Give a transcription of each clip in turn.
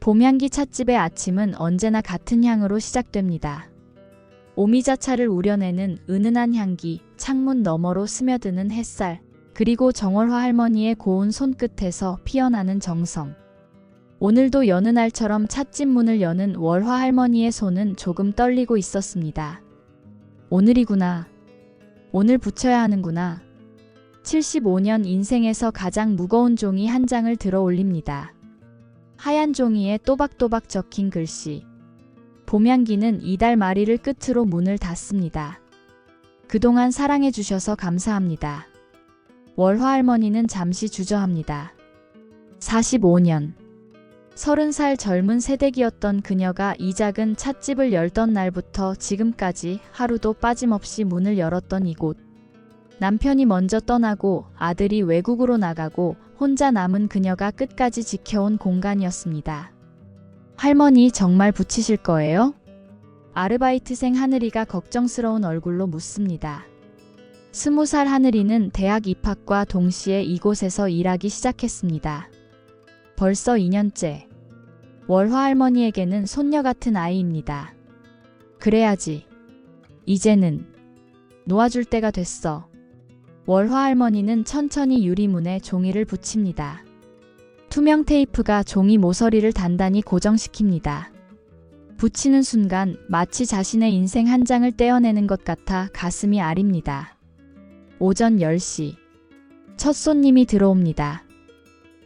봄향기 찻집의 아침은 언제나 같은 향으로 시작됩니다. 오미자차를 우려내는 은은한 향기, 창문 너머로 스며드는 햇살, 그리고 정월화 할머니의 고운 손끝에서 피어나는 정성. 오늘도 여느 날처럼 찻집 문을 여는 월화 할머니의 손은 조금 떨리고 있었습니다. 오늘이구나. 오늘 붙여야 하는구나. 75년 인생에서 가장 무거운 종이 한 장을 들어 올립니다. 하얀 종이에 또박또박 적힌 글씨. 봄향기는 이달 말일을 끝으로 문을 닫습니다. 그동안 사랑해 주셔서 감사합니다. 월화 할머니는 잠시 주저합니다. 45년. 30살 젊은 새댁이었던 그녀가 이 작은 찻집을 열던 날부터 지금까지 하루도 빠짐없이 문을 열었던 이곳. 남편이 먼저 떠나고 아들이 외국으로 나가고 혼자 남은 그녀가 끝까지 지켜온 공간이었습니다. 할머니 정말 붙이실 거예요? 아르바이트생 하늘이가 걱정스러운 얼굴로 묻습니다. 20살 하늘이는 대학 입학과 동시에 이곳에서 일하기 시작했습니다. 벌써 2년째. 월화 할머니에게는 손녀 같은 아이입니다. 그래야지. 이제는 놓아줄 때가 됐어. 월화 할머니는 천천히 유리문에 종이를 붙입니다. 투명 테이프가 종이 모서리를 단단히 고정시킵니다. 붙이는 순간 마치 자신의 인생 한 장을 떼어내는 것 같아 가슴이 아립니다. 오전 10시. 첫 손님이 들어옵니다.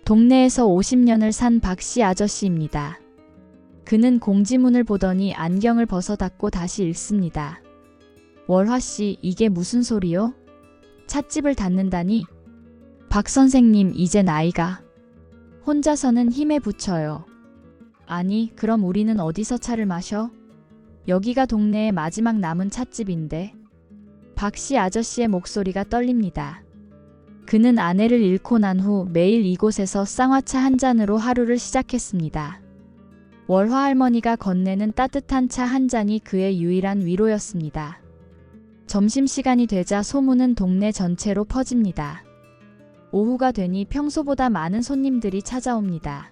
동네에서 50년을 산 박씨 아저씨입니다. 그는 공지문을 보더니 안경을 벗어 닫고 다시 읽습니다. 월화씨, 이게 무슨 소리요? 찻집을 닫는다니? 박 선생님, 이제 나이가. 혼자서는 힘에 부쳐요. 아니, 그럼 우리는 어디서 차를 마셔? 여기가 동네의 마지막 남은 찻집인데. 박씨 아저씨의 목소리가 떨립니다. 그는 아내를 잃고 난 후 매일 이곳에서 쌍화차 한 잔으로 하루를 시작했습니다. 월화 할머니가 건네는 따뜻한 차 한 잔이 그의 유일한 위로였습니다. 점심시간이 되자 소문은 동네 전체로 퍼집니다. 오후가 되니 평소보다 많은 손님들이 찾아옵니다.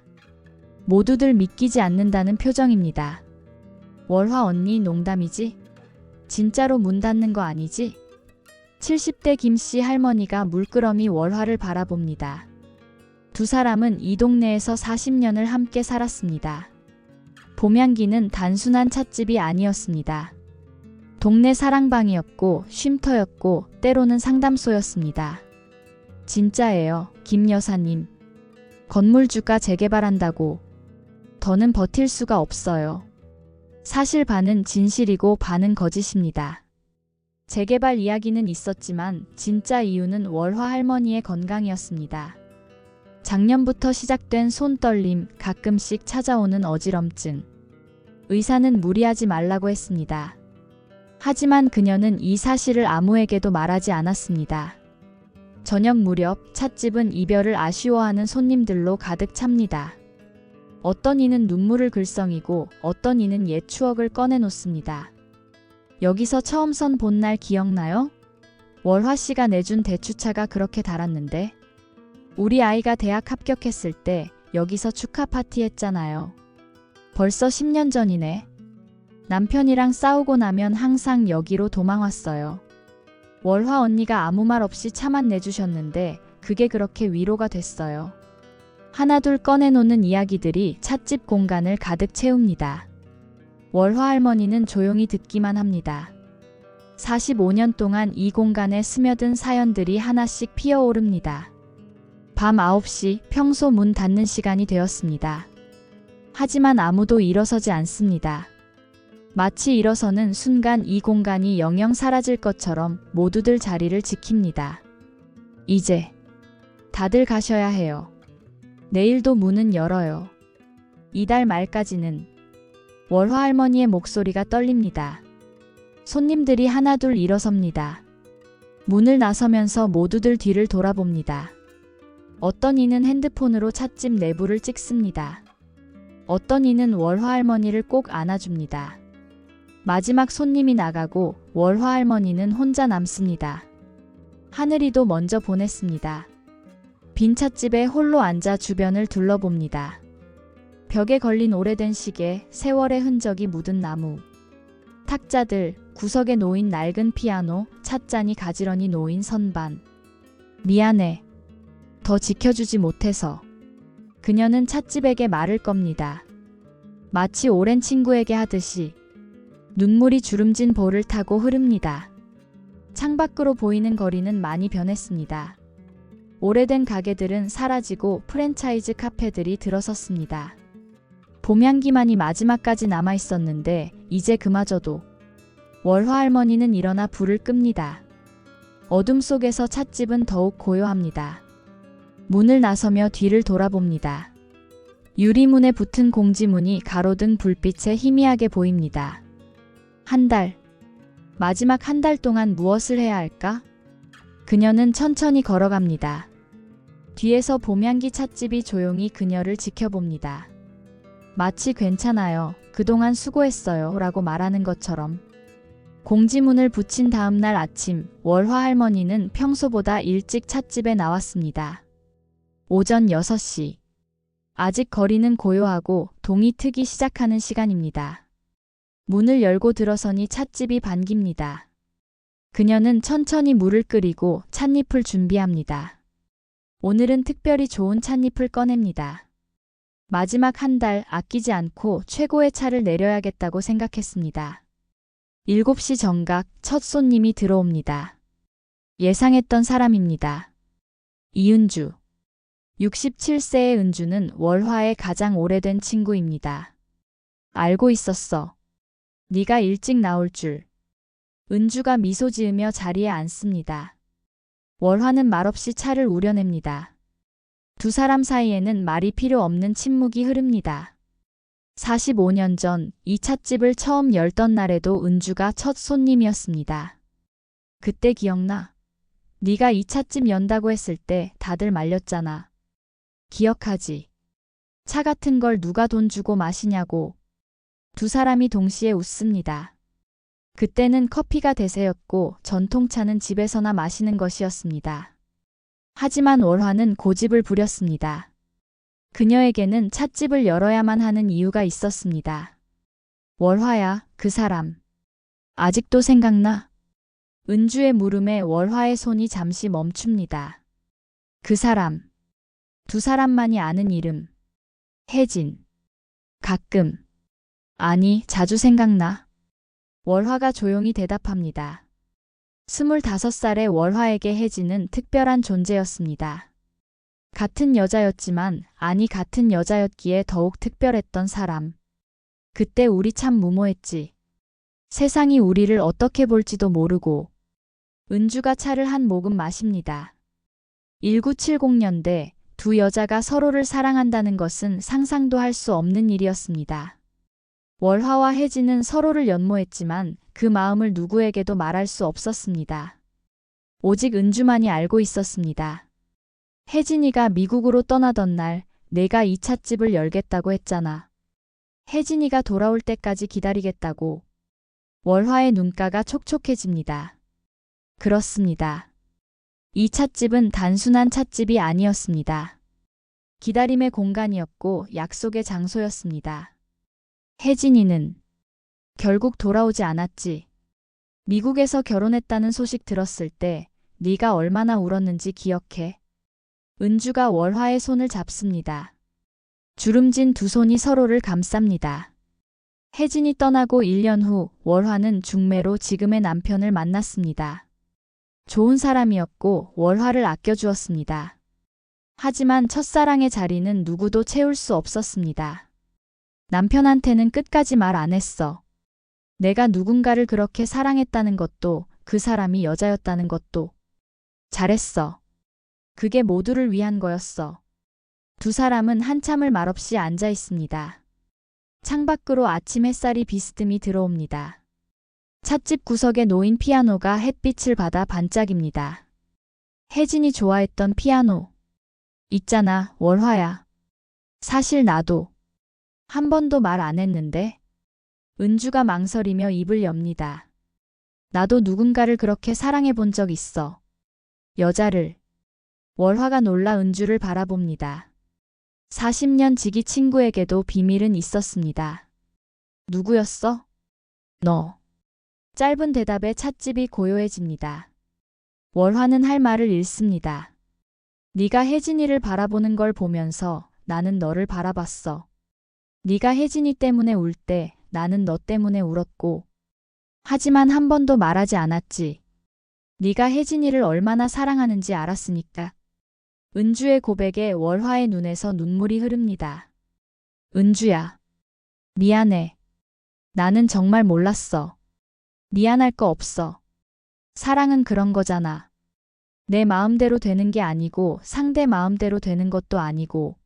모두들 믿기지 않는다는 표정입니다. 월화 언니, 농담이지? 진짜로 문 닫는 거 아니지? 70대 김씨 할머니가 물끄러미 월화를 바라봅니다. 두 사람은 이 동네에서 40년을 함께 살았습니다. 봄향기는 단순한 찻집이 아니었습니다. 동네 사랑방이었고 쉼터였고 때로는 상담소였습니다. 진짜예요, 김 여사님. 건물주가 재개발한다고. 더는 버틸 수가 없어요. 사실 반은 진실이고 반은 거짓입니다. 재개발 이야기는 있었지만 진짜 이유는 월화 할머니의 건강이었습니다. 작년부터 시작된 손떨림, 가끔씩 찾아오는 어지럼증. 의사는 무리하지 말라고 했습니다. 하지만 그녀는 이 사실을 아무에게도 말하지 않았습니다. 저녁 무렵 찻집은 이별을 아쉬워하는 손님들로 가득 찹니다. 어떤 이는 눈물을 글썽이고 어떤 이는 옛 추억을 꺼내놓습니다. 여기서 처음 선 본 날 기억나요? 월화 씨가 내준 대추차가 그렇게 달았는데. 우리 아이가 대학 합격했을 때 여기서 축하 파티 했잖아요. 벌써 10년 전이네. 남편이랑 싸우고 나면 항상 여기로 도망왔어요. 월화 언니가 아무 말 없이 차만 내주셨는데 그게 그렇게 위로가 됐어요. 하나둘 꺼내놓는 이야기들이 찻집 공간을 가득 채웁니다. 월화 할머니는 조용히 듣기만 합니다. 45년 동안 이 공간에 스며든 사연들이 하나씩 피어오릅니다. 밤 9시, 평소 문 닫는 시간이 되었습니다. 하지만 아무도 일어서지 않습니다. 마치 일어서는 순간 이 공간이 영영 사라질 것처럼 모두들 자리를 지킵니다. 이제 다들 가셔야 해요. 내일도 문은 열어요. 이달 말까지는. 월화 할머니의 목소리가 떨립니다. 손님들이 하나둘 일어섭니다. 문을 나서면서 모두들 뒤를 돌아봅니다. 어떤 이는 핸드폰으로 찻집 내부를 찍습니다. 어떤 이는 월화 할머니를 꼭 안아줍니다. 마지막 손님이 나가고 월화 할머니는 혼자 남습니다. 하늘이도 먼저 보냈습니다. 빈 찻집에 홀로 앉아 주변을 둘러봅니다. 벽에 걸린 오래된 시계, 세월의 흔적이 묻은 나무. 탁자들, 구석에 놓인 낡은 피아노, 찻잔이 가지런히 놓인 선반. 미안해. 더 지켜주지 못해서. 그녀는 찻집에게 말을 겁니다. 마치 오랜 친구에게 하듯이. 눈물이 주름진 볼을 타고 흐릅니다. 창밖으로 보이는 거리는 많이 변했습니다. 오래된 가게들은 사라지고 프랜차이즈 카페들이 들어섰습니다. 봄 향기만이 마지막까지 남아있었는데 이제 그마저도. 월화 할머니는 일어나 불을 끕니다. 어둠 속에서 찻집은 더욱 고요합니다. 문을 나서며 뒤를 돌아봅니다. 유리문에 붙은 공지문이 가로등 불빛에 희미하게 보입니다. 한 달. 마지막 한 달 동안 무엇을 해야 할까? 그녀는 천천히 걸어갑니다. 뒤에서 봄향기 찻집이 조용히 그녀를 지켜봅니다. 마치 괜찮아요. 그동안 수고했어요. 라고 말하는 것처럼. 공지문을 붙인 다음 날 아침, 월화 할머니는 평소보다 일찍 찻집에 나왔습니다. 오전 6시. 아직 거리는 고요하고 동이 트기 시작하는 시간입니다. 문을 열고 들어서니 찻집이 반깁니다. 그녀는 천천히 물을 끓이고 찻잎을 준비합니다. 오늘은 특별히 좋은 찻잎을 꺼냅니다. 마지막 한 달 아끼지 않고 최고의 차를 내려야겠다고 생각했습니다. 7시 정각 첫 손님이 들어옵니다. 예상했던 사람입니다. 이은주. 67세의 은주는 월화의 가장 오래된 친구입니다. 알고 있었어. 네가 일찍 나올 줄. 은주가 미소 지으며 자리에 앉습니다. 월화는 말없이 차를 우려냅니다. 두 사람 사이에는 말이 필요 없는 침묵이 흐릅니다. 45년 전 이 찻집을 처음 열던 날에도 은주가 첫 손님이었습니다. 그때 기억나? 네가 이 찻집 연다고 했을 때 다들 말렸잖아. 기억하지? 차 같은 걸 누가 돈 주고 마시냐고. 두 사람이 동시에 웃습니다. 그때는 커피가 대세였고 전통차는 집에서나 마시는 것이었습니다. 하지만 월화는 고집을 부렸습니다. 그녀에게는 찻집을 열어야만 하는 이유가 있었습니다. 월화야, 그 사람. 아직도 생각나? 은주의 물음에 월화의 손이 잠시 멈춥니다. 그 사람. 두 사람만이 아는 이름. 혜진. 가끔. 아니, 자주 생각나. 월화가 조용히 대답합니다. 25살의 월화에게 혜진은 특별한 존재였습니다. 같은 여자였지만 아니 같은 여자였기에 더욱 특별했던 사람. 그때 우리 참 무모했지. 세상이 우리를 어떻게 볼지도 모르고. 은주가 차를 한 모금 마십니다. 1970년대 두 여자가 서로를 사랑한다는 것은 상상도 할 수 없는 일이었습니다. 월화와 혜진은 서로를 연모했지만 그 마음을 누구에게도 말할 수 없었습니다. 오직 은주만이 알고 있었습니다. 혜진이가 미국으로 떠나던 날 내가 이 찻집을 열겠다고 했잖아. 혜진이가 돌아올 때까지 기다리겠다고. 월화의 눈가가 촉촉해집니다. 그렇습니다. 이 찻집은 단순한 찻집이 아니었습니다. 기다림의 공간이었고 약속의 장소였습니다. 혜진이는 결국 돌아오지 않았지. 미국에서 결혼했다는 소식 들었을 때 네가 얼마나 울었는지 기억해. 은주가 월화의 손을 잡습니다. 주름진 두 손이 서로를 감쌉니다. 혜진이 떠나고 1년 후 월화는 중매로 지금의 남편을 만났습니다. 좋은 사람이었고 월화를 아껴주었습니다. 하지만 첫사랑의 자리는 누구도 채울 수 없었습니다. 남편한테는 끝까지 말 안 했어. 내가 누군가를 그렇게 사랑했다는 것도 그 사람이 여자였다는 것도. 잘했어. 그게 모두를 위한 거였어. 두 사람은 한참을 말없이 앉아 있습니다. 창밖으로 아침 햇살이 비스듬히 들어옵니다. 찻집 구석에 놓인 피아노가 햇빛을 받아 반짝입니다. 혜진이 좋아했던 피아노. 있잖아, 월화야. 사실 나도. 한 번도 말 안 했는데. 은주가 망설이며 입을 엽니다. 나도 누군가를 그렇게 사랑해 본 적 있어. 여자를. 월화가 놀라 은주를 바라봅니다. 40년 지기 친구에게도 비밀은 있었습니다. 누구였어? 너. 짧은 대답에 찻집이 고요해집니다. 월화는 할 말을 잃습니다. 네가 혜진이를 바라보는 걸 보면서 나는 너를 바라봤어. 네가 혜진이 때문에 울 때 나는 너 때문에 울었고. 하지만 한 번도 말하지 않았지. 네가 혜진이를 얼마나 사랑하는지 알았으니까. 은주의 고백에 월화의 눈에서 눈물이 흐릅니다. 은주야. 미안해. 나는 정말 몰랐어. 미안할 거 없어. 사랑은 그런 거잖아. 내 마음대로 되는 게 아니고 상대 마음대로 되는 것도 아니고.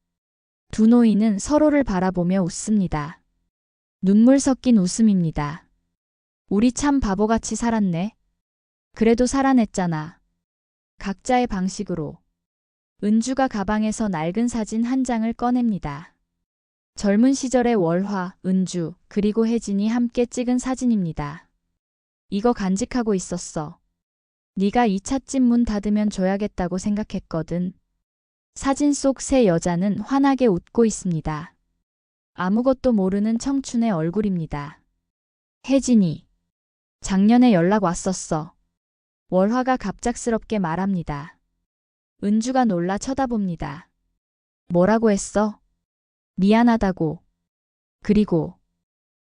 두 노인은 서로를 바라보며 웃습니다. 눈물 섞인 웃음입니다. 우리 참 바보같이 살았네. 그래도 살아냈잖아. 각자의 방식으로. 은주가 가방에서 낡은 사진 한 장을 꺼냅니다. 젊은 시절의 월화, 은주, 그리고 혜진이 함께 찍은 사진입니다. 이거 간직하고 있었어. 네가 이 찻집 문 닫으면 줘야겠다고 생각했거든. 사진 속 세 여자는 환하게 웃고 있습니다. 아무것도 모르는 청춘의 얼굴입니다. 혜진이. 작년에 연락 왔었어. 월화가 갑작스럽게 말합니다. 은주가 놀라 쳐다봅니다. 뭐라고 했어? 미안하다고. 그리고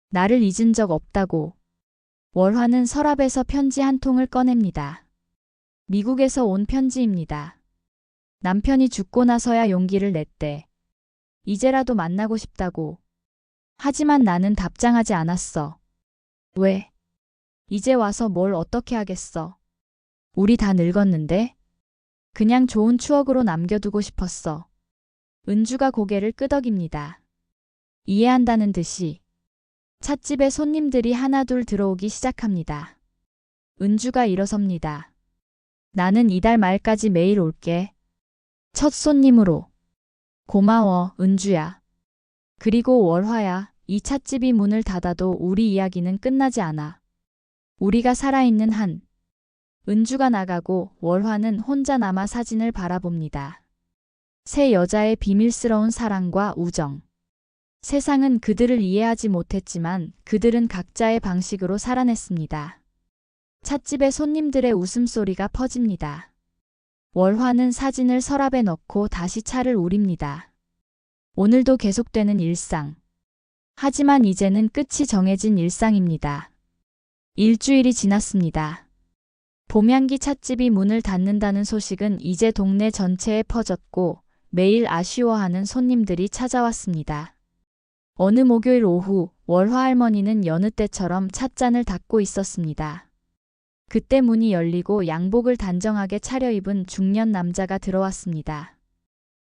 나를 잊은 적 없다고. 월화는 서랍에서 편지 한 통을 꺼냅니다. 미국에서 온 편지입니다. 남편이 죽고 나서야 용기를 냈대. 이제라도 만나고 싶다고. 하지만 나는 답장하지 않았어. 왜? 이제 와서 뭘 어떻게 하겠어. 우리 다 늙었는데? 그냥 좋은 추억으로 남겨두고 싶었어. 은주가 고개를 끄덕입니다. 이해한다는 듯이. 찻집에 손님들이 하나둘 들어오기 시작합니다. 은주가 일어섭니다. 나는 이달 말까지 매일 올게. 첫 손님으로. 고마워, 은주야. 그리고 월화야, 이 찻집이 문을 닫아도 우리 이야기는 끝나지 않아. 우리가 살아있는 한. 은주가 나가고 월화는 혼자 남아 사진을 바라봅니다. 세 여자의 비밀스러운 사랑과 우정. 세상은 그들을 이해하지 못했지만 그들은 각자의 방식으로 살아냈습니다. 찻집에 손님들의 웃음소리가 퍼집니다. 월화는 사진을 서랍에 넣고 다시 차를 우립니다. 오늘도 계속되는 일상. 하지만 이제는 끝이 정해진 일상입니다. 일주일이 지났습니다. 봄향기 찻집이 문을 닫는다는 소식은 이제 동네 전체에 퍼졌고 매일 아쉬워하는 손님들이 찾아왔습니다. 어느 목요일 오후 월화 할머니는 여느 때처럼 찻잔을 닦고 있었습니다. 그때 문이 열리고 양복을 단정하게 차려입은 중년 남자가 들어왔습니다.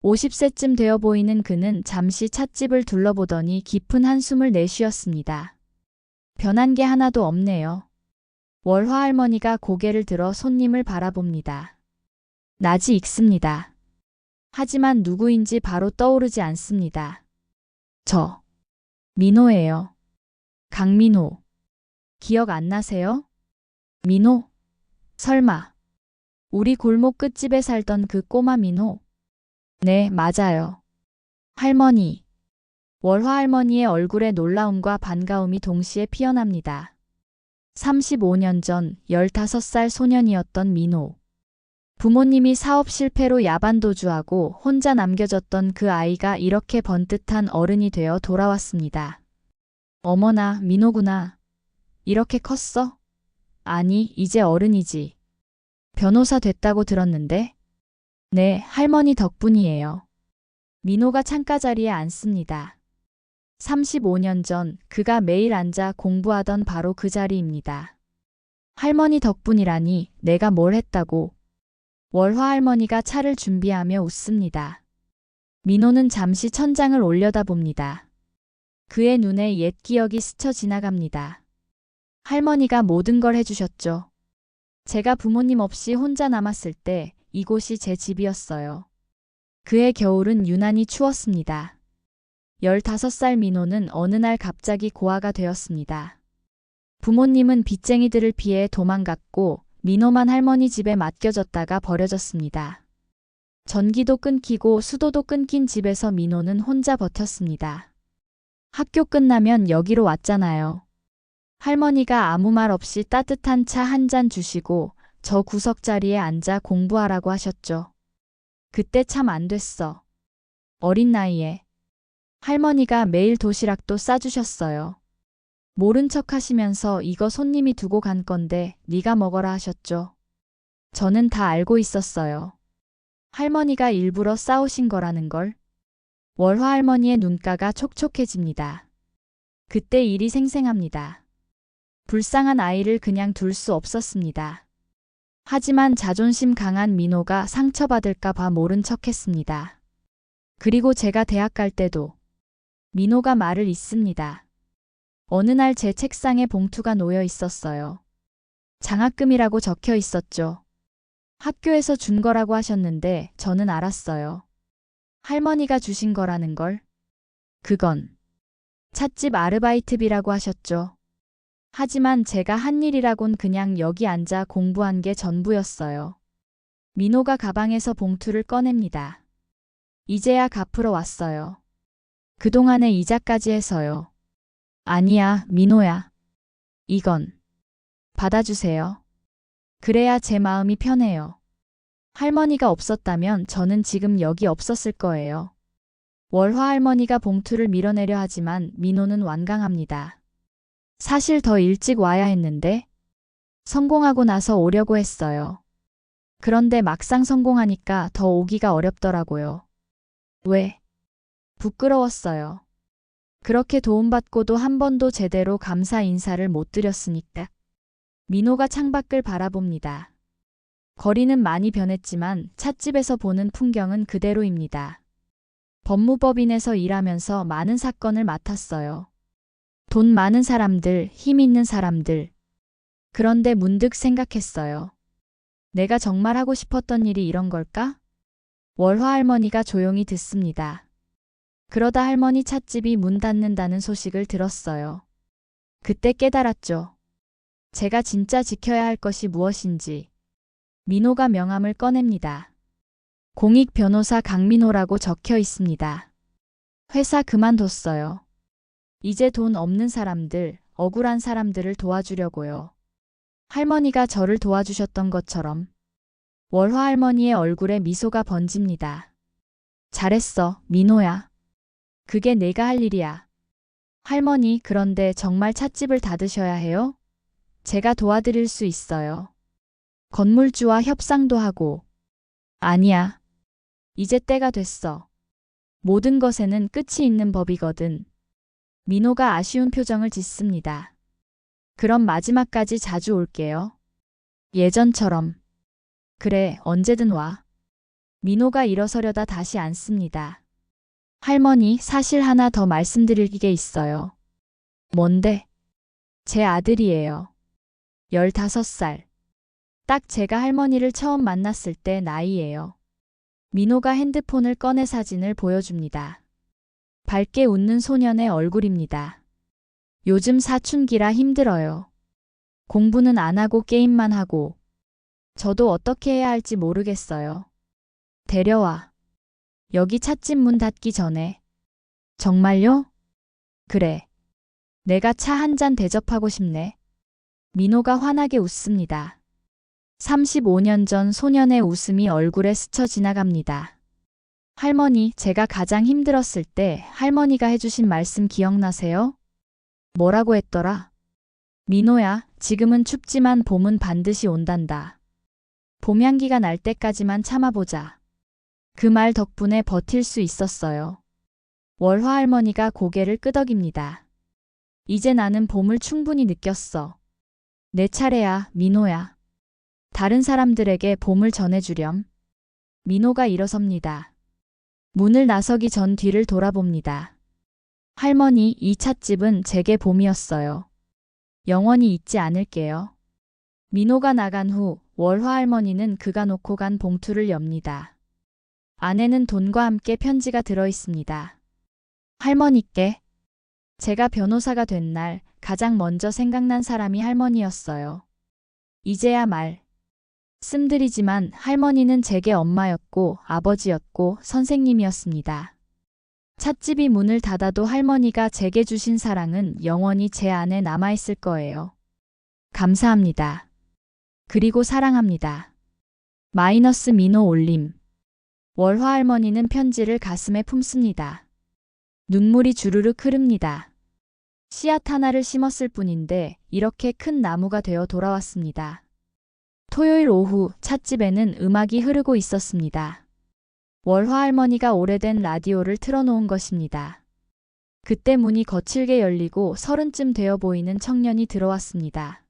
50세쯤 되어 보이는 그는 잠시 찻집을 둘러보더니 깊은 한숨을 내쉬었습니다. 변한 게 하나도 없네요. 월화 할머니가 고개를 들어 손님을 바라봅니다. 낯이 익습니다. 하지만 누구인지 바로 떠오르지 않습니다. 저 민호예요. 강민호. 기억 안 나세요? 민호? 설마 우리 골목 끝집에 살던 그 꼬마 민호? 네, 맞아요. 할머니. 월화 할머니의 얼굴에 놀라움과 반가움이 동시에 피어납니다. 35년 전 15살 소년이었던 민호. 부모님이 사업 실패로 야반도주하고 혼자 남겨졌던 그 아이가 이렇게 번듯한 어른이 되어 돌아왔습니다. 어머나, 민호구나. 이렇게 컸어? 아니, 이제 어른이지. 변호사 됐다고 들었는데? 네, 할머니 덕분이에요. 민호가 창가 자리에 앉습니다. 35년 전 그가 매일 앉아 공부하던 바로 그 자리입니다. 할머니 덕분이라니 내가 뭘 했다고. 월화 할머니가 차를 준비하며 웃습니다. 민호는 잠시 천장을 올려다봅니다. 그의 눈에 옛 기억이 스쳐 지나갑니다. 할머니가 모든 걸 해주셨죠. 제가 부모님 없이 혼자 남았을 때 이곳이 제 집이었어요. 그해 겨울은 유난히 추웠습니다. 15살 민호는 어느 날 갑자기 고아가 되었습니다. 부모님은 빚쟁이들을 피해 도망갔고 민호만 할머니 집에 맡겨졌다가 버려졌습니다. 전기도 끊기고 수도도 끊긴 집에서 민호는 혼자 버텼습니다. 학교 끝나면 여기로 왔잖아요. 할머니가 아무 말 없이 따뜻한 차 한 잔 주시고 저 구석자리에 앉아 공부하라고 하셨죠. 그때 참 안 됐어. 어린 나이에. 할머니가 매일 도시락도 싸주셨어요. 모른 척 하시면서 이거 손님이 두고 간 건데 네가 먹어라 하셨죠. 저는 다 알고 있었어요. 할머니가 일부러 싸우신 거라는 걸. 월화 할머니의 눈가가 촉촉해집니다. 그때 일이 생생합니다. 불쌍한 아이를 그냥 둘 수 없었습니다. 하지만 자존심 강한 민호가 상처받을까 봐 모른 척했습니다. 그리고 제가 대학 갈 때도 민호가 말을 잇습니다. 어느 날 제 책상에 봉투가 놓여 있었어요. 장학금이라고 적혀 있었죠. 학교에서 준 거라고 하셨는데 저는 알았어요. 할머니가 주신 거라는 걸. 그건 찻집 아르바이트비라고 하셨죠. 하지만 제가 한 일이라곤 그냥 여기 앉아 공부한 게 전부였어요. 민호가 가방에서 봉투를 꺼냅니다. 이제야 갚으러 왔어요. 그동안의 이자까지 해서요. 아니야, 민호야. 이건 받아주세요. 그래야 제 마음이 편해요. 할머니가 없었다면 저는 지금 여기 없었을 거예요. 월화 할머니가 봉투를 밀어내려 하지만 민호는 완강합니다. 사실 더 일찍 와야 했는데 성공하고 나서 오려고 했어요. 그런데 막상 성공하니까 더 오기가 어렵더라고요. 왜? 부끄러웠어요. 그렇게 도움받고도 한 번도 제대로 감사 인사를 못 드렸으니까. 민호가 창밖을 바라봅니다. 거리는 많이 변했지만 찻집에서 보는 풍경은 그대로입니다. 법무법인에서 일하면서 많은 사건을 맡았어요. 돈 많은 사람들, 힘 있는 사람들. 그런데 문득 생각했어요. 내가 정말 하고 싶었던 일이 이런 걸까? 월화 할머니가 조용히 듣습니다. 그러다 할머니 찻집이 문 닫는다는 소식을 들었어요. 그때 깨달았죠. 제가 진짜 지켜야 할 것이 무엇인지. 민호가 명함을 꺼냅니다. 공익 변호사 강민호라고 적혀 있습니다. 회사 그만뒀어요. 이제 돈 없는 사람들, 억울한 사람들을 도와주려고요. 할머니가 저를 도와주셨던 것처럼. 월화 할머니의 얼굴에 미소가 번집니다. 잘했어, 민호야. 그게 내가 할 일이야. 할머니, 그런데 정말 찻집을 닫으셔야 해요? 제가 도와드릴 수 있어요. 건물주와 협상도 하고. 아니야. 이제 때가 됐어. 모든 것에는 끝이 있는 법이거든. 민호가 아쉬운 표정을 짓습니다. 그럼 마지막까지 자주 올게요. 예전처럼. 그래, 언제든 와. 민호가 일어서려다 다시 앉습니다. 할머니, 사실 하나 더 말씀드릴 게 있어요. 뭔데? 제 아들이에요. 15살. 딱 제가 할머니를 처음 만났을 때 나이예요. 민호가 핸드폰을 꺼내 사진을 보여줍니다. 밝게 웃는 소년의 얼굴입니다. 요즘 사춘기라 힘들어요. 공부는 안 하고 게임만 하고. 저도 어떻게 해야 할지 모르겠어요. 데려와. 여기 찻집 문 닫기 전에. 정말요? 그래. 내가 차 한 잔 대접하고 싶네. 민호가 환하게 웃습니다. 35년 전 소년의 웃음이 얼굴에 스쳐 지나갑니다. 할머니, 제가 가장 힘들었을 때 할머니가 해주신 말씀 기억나세요? 뭐라고 했더라? 민호야, 지금은 춥지만 봄은 반드시 온단다. 봄 향기가 날 때까지만 참아보자. 그 말 덕분에 버틸 수 있었어요. 월화 할머니가 고개를 끄덕입니다. 이제 나는 봄을 충분히 느꼈어. 내 차례야, 민호야. 다른 사람들에게 봄을 전해주렴. 민호가 일어섭니다. 문을 나서기 전 뒤를 돌아봅니다. 할머니, 이 찻집은 제게 봄이었어요. 영원히 잊지 않을게요. 민호가 나간 후 월화 할머니는 그가 놓고 간 봉투를 엽니다. 안에는 돈과 함께 편지가 들어 있습니다. 할머니께. 제가 변호사가 된 날 가장 먼저 생각난 사람이 할머니였어요. 이제야 말. 씀드리지만 할머니는 제게 엄마였고 아버지였고 선생님이었습니다. 찻집이 문을 닫아도 할머니가 제게 주신 사랑은 영원히 제 안에 남아있을 거예요. 감사합니다. 그리고 사랑합니다. 마이너스 민호 올림. 월화 할머니는 편지를 가슴에 품습니다. 눈물이 주르륵 흐릅니다. 씨앗 하나를 심었을 뿐인데 이렇게 큰 나무가 되어 돌아왔습니다. 토요일 오후 찻집에는 음악이 흐르고 있었습니다. 월화 할머니가 오래된 라디오를 틀어놓은 것입니다. 그때 문이 거칠게 열리고 30쯤 되어 보이는 청년이 들어왔습니다.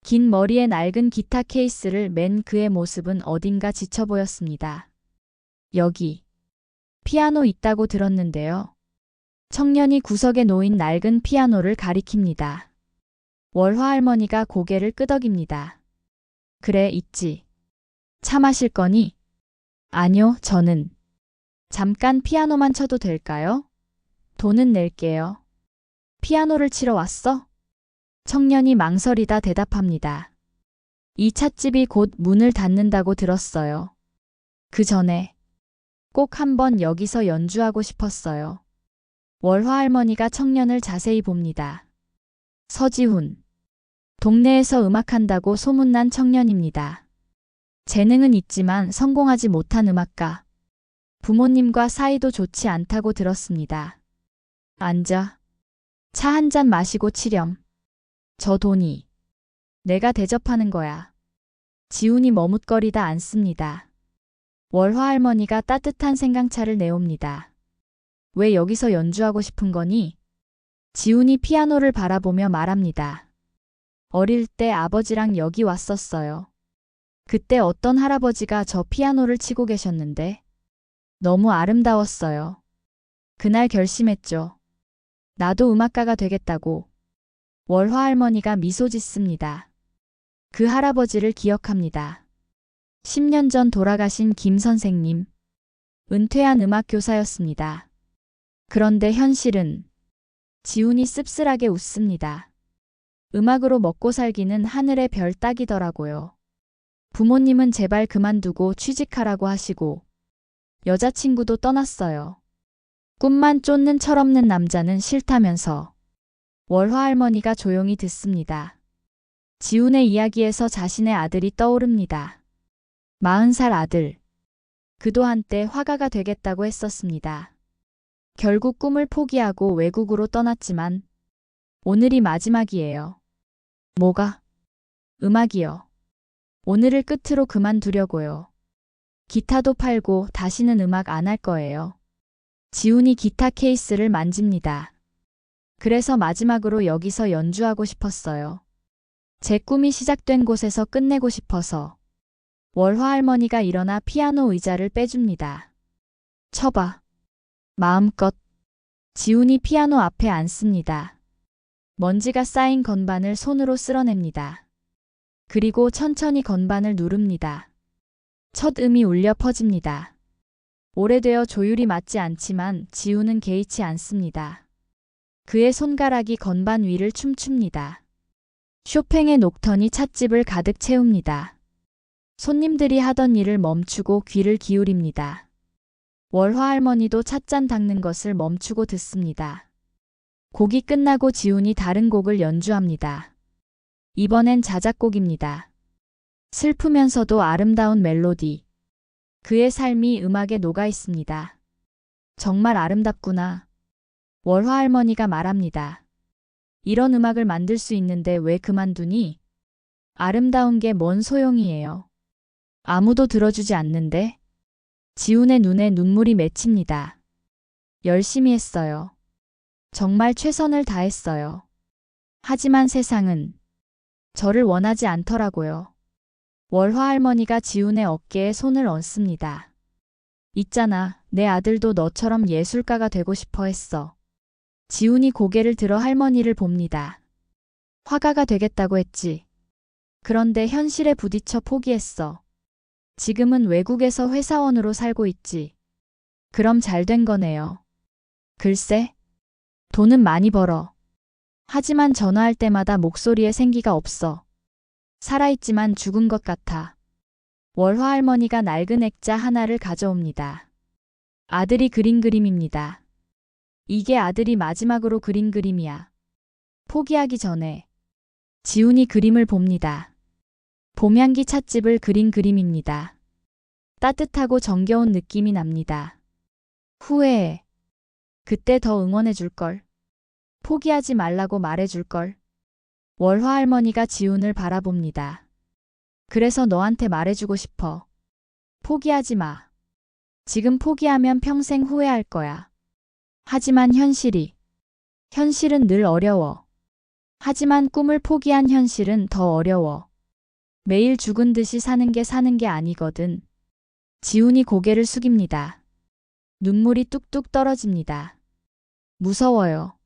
긴 머리에 낡은 기타 케이스를 맨 그의 모습은 어딘가 지쳐 보였습니다. 여기 피아노 있다고 들었는데요. 청년이 구석에 놓인 낡은 피아노를 가리킵니다. 월화 할머니가 고개를 끄덕입니다. 그래, 있지. 차 마실 거니? 아니요, 저는. 잠깐 피아노만 쳐도 될까요? 돈은 낼게요. 피아노를 치러 왔어? 청년이 망설이다 대답합니다. 이 찻집이 곧 문을 닫는다고 들었어요. 그 전에 꼭 한번 여기서 연주하고 싶었어요. 월화 할머니가 청년을 자세히 봅니다. 서지훈. 동네에서 음악한다고 소문난 청년입니다. 재능은 있지만 성공하지 못한 음악가. 부모님과 사이도 좋지 않다고 들었습니다. 앉아. 차 한 잔 마시고 치렴. 저 돈이 내가 대접하는 거야. 지훈이 머뭇거리다 앉습니다. 월화 할머니가 따뜻한 생강차를 내옵니다. 왜 여기서 연주하고 싶은 거니? 지훈이 피아노를 바라보며 말합니다. 어릴 때 아버지랑 여기 왔었어요. 그때 어떤 할아버지가 저 피아노를 치고 계셨는데 너무 아름다웠어요. 그날 결심했죠. 나도 음악가가 되겠다고. 월화 할머니가 미소 짓습니다. 그 할아버지를 기억합니다. 10년 전 돌아가신 김 선생님. 은퇴한 음악교사였습니다. 그런데 현실은 지훈이 씁쓸하게 웃습니다. 음악으로 먹고 살기는 하늘의 별 따기더라고요. 부모님은 제발 그만두고 취직하라고 하시고 여자친구도 떠났어요. 꿈만 쫓는 철없는 남자는 싫다면서. 월화 할머니가 조용히 듣습니다. 지훈의 이야기에서 자신의 아들이 떠오릅니다. 40살 아들. 그도 한때 화가가 되겠다고 했었습니다. 결국 꿈을 포기하고 외국으로 떠났지만 오늘이 마지막이에요. 뭐가? 음악이요. 오늘을 끝으로 그만두려고요. 기타도 팔고 다시는 음악 안 할 거예요. 지훈이 기타 케이스를 만집니다. 그래서 마지막으로 여기서 연주하고 싶었어요. 제 꿈이 시작된 곳에서 끝내고 싶어서. 월화 할머니가 일어나 피아노 의자를 빼줍니다. 쳐봐. 마음껏. 지훈이 피아노 앞에 앉습니다. 먼지가 쌓인 건반을 손으로 쓸어냅니다. 그리고 천천히 건반을 누릅니다. 첫 음이 울려 퍼집니다. 오래되어 조율이 맞지 않지만 지훈은 개의치 않습니다. 그의 손가락이 건반 위를 춤춥니다. 쇼팽의 녹턴이 찻집을 가득 채웁니다. 손님들이 하던 일을 멈추고 귀를 기울입니다. 월화 할머니도 찻잔 닦는 것을 멈추고 듣습니다. 곡이 끝나고 지훈이 다른 곡을 연주합니다. 이번엔 자작곡입니다. 슬프면서도 아름다운 멜로디. 그의 삶이 음악에 녹아 있습니다. 정말 아름답구나. 월화 할머니가 말합니다. 이런 음악을 만들 수 있는데 왜 그만두니? 아름다운 게 뭔 소용이에요. 아무도 들어주지 않는데? 지훈의 눈에 눈물이 맺힙니다. 열심히 했어요. 정말 최선을 다했어요. 하지만 세상은 저를 원하지 않더라고요. 월화 할머니가 지훈의 어깨에 손을 얹습니다. 있잖아, 내 아들도 너처럼 예술가가 되고 싶어 했어. 지훈이 고개를 들어 할머니를 봅니다. 화가가 되겠다고 했지. 그런데 현실에 부딪혀 포기했어. 지금은 외국에서 회사원으로 살고 있지. 그럼 잘 된 거네요. 글쎄, 돈은 많이 벌어. 하지만 전화할 때마다 목소리에 생기가 없어. 살아있지만 죽은 것 같아. 월화 할머니가 낡은 액자 하나를 가져옵니다. 아들이 그린 그림입니다. 이게 아들이 마지막으로 그린 그림이야. 포기하기 전에. 지훈이 그림을 봅니다. 봄향기 찻집을 그린 그림입니다. 따뜻하고 정겨운 느낌이 납니다. 후회해. 그때 더 응원해 줄걸. 포기하지 말라고 말해 줄걸. 월화 할머니가 지훈을 바라봅니다. 그래서 너한테 말해주고 싶어. 포기하지 마. 지금 포기하면 평생 후회할 거야. 하지만 현실은 늘 어려워. 하지만 꿈을 포기한 현실은 더 어려워. 매일 죽은 듯이 사는 게 아니거든. 지훈이 고개를 숙입니다. 눈물이 뚝뚝 떨어집니다. 무서워요.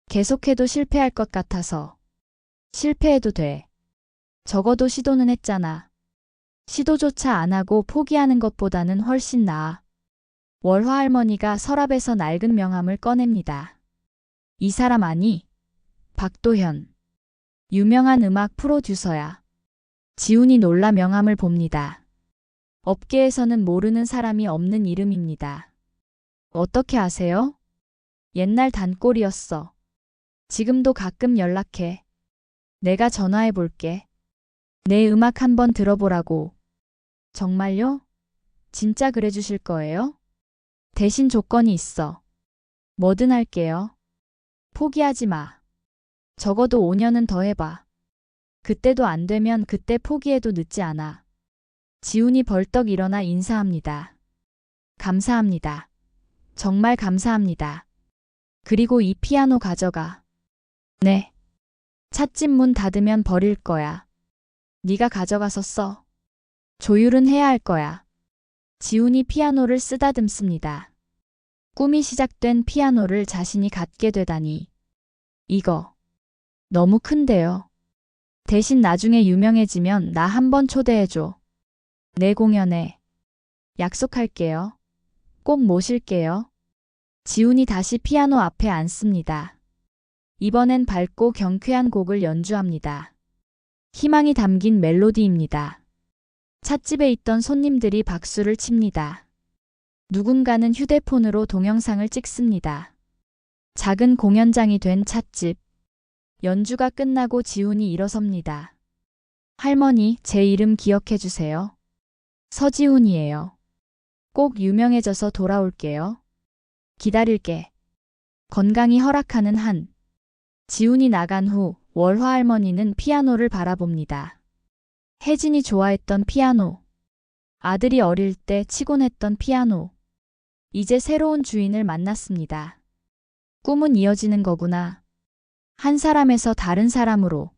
계속해도 실패할 것 같아서. 실패해도 돼. 적어도 시도는 했잖아. 시도조차 안 하고 포기하는 것보다는 훨씬 나아. 월화 할머니가 서랍에서 낡은 명함을 꺼냅니다. 이 사람 아니? 박도현. 유명한 음악 프로듀서야. 지훈이 놀라 명함을 봅니다. 업계에서는 모르는 사람이 없는 이름입니다. 어떻게 아세요? 옛날 단골이었어. 지금도 가끔 연락해. 내가 전화해 볼게. 내 음악 한번 들어보라고. 정말요? 진짜 그래 주실 거예요? 대신 조건이 있어. 뭐든 할게요. 포기하지 마. 적어도 5년은 더 해봐. 그때도 안 되면 그때 포기해도 늦지 않아. 지훈이 벌떡 일어나 인사합니다. 감사합니다. 정말 감사합니다. 그리고 이 피아노 가져가. 네. 찻집 문 닫으면 버릴 거야. 네가 가져가서 써. 조율은 해야 할 거야. 지훈이 피아노를 쓰다듬습니다. 꿈이 시작된 피아노를 자신이 갖게 되다니. 이거 너무 큰데요. 대신 나중에 유명해지면 나 한번 초대해줘. 내 공연에. 약속할게요. 꼭 모실게요. 지훈이 다시 피아노 앞에 앉습니다. 이번엔 밝고 경쾌한 곡을 연주합니다. 희망이 담긴 멜로디입니다. 찻집에 있던 손님들이 박수를 칩니다. 누군가는 휴대폰으로 동영상을 찍습니다. 작은 공연장이 된 찻집. 연주가 끝나고 지훈이 일어섭니다. 할머니, 제 이름 기억해 주세요. 서지훈이에요. 꼭 유명해져서 돌아올게요. 기다릴게. 건강이 허락하는 한. 지훈이 나간 후 월화 할머니는 피아노를 바라봅니다. 혜진이 좋아했던 피아노. 아들이 어릴 때 치곤 했던 피아노. 이제 새로운 주인을 만났습니다. 꿈은 이어지는 거구나. 한 사람에서 다른 사람으로.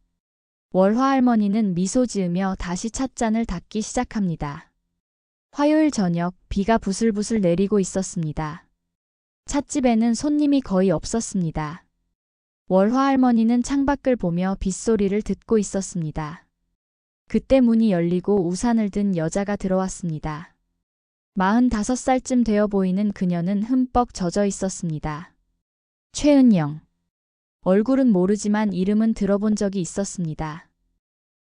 월화 할머니는 미소 지으며 다시 찻잔을 닦기 시작합니다. 화요일 저녁 비가 부슬부슬 내리고 있었습니다. 찻집에는 손님이 거의 없었습니다. 월화 할머니는 창밖을 보며 빗소리를 듣고 있었습니다. 그때 문이 열리고 우산을 든 여자가 들어왔습니다. 45살쯤 되어 보이는 그녀는 흠뻑 젖어 있었습니다. 최은영. 얼굴은 모르지만 이름은 들어본 적이 있었습니다.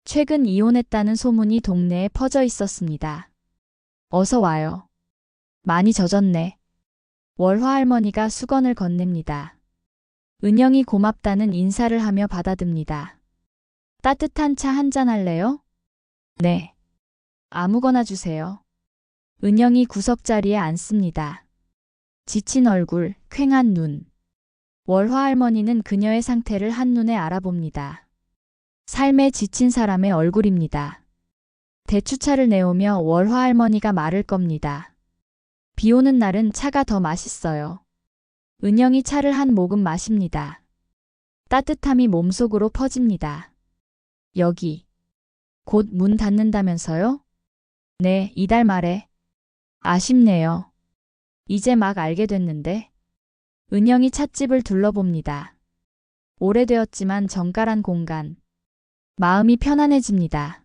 최근 이혼했다는 소문이 동네에 퍼져 있었습니다. 어서 와요. 많이 젖었네. 월화 할머니가 수건을 건넵니다. 은영이 고맙다는 인사를 하며 받아듭니다. 따뜻한 차 한잔 할래요? 네. 아무거나 주세요. 은영이 구석자리에 앉습니다. 지친 얼굴, 퀭한 눈. 월화 할머니는 그녀의 상태를 한눈에 알아봅니다. 삶에 지친 사람의 얼굴입니다. 대추차를 내오며 월화 할머니가 말을 겁니다. 비 오는 날은 차가 더 맛있어요. 은영이 차를 한 모금 마십니다. 따뜻함이 몸속으로 퍼집니다. 여기. 곧 문 닫는다면서요? 네, 이달 말에. 아쉽네요. 이제 막 알게 됐는데. 은영이 찻집을 둘러봅니다. 오래되었지만 정갈한 공간. 마음이 편안해집니다.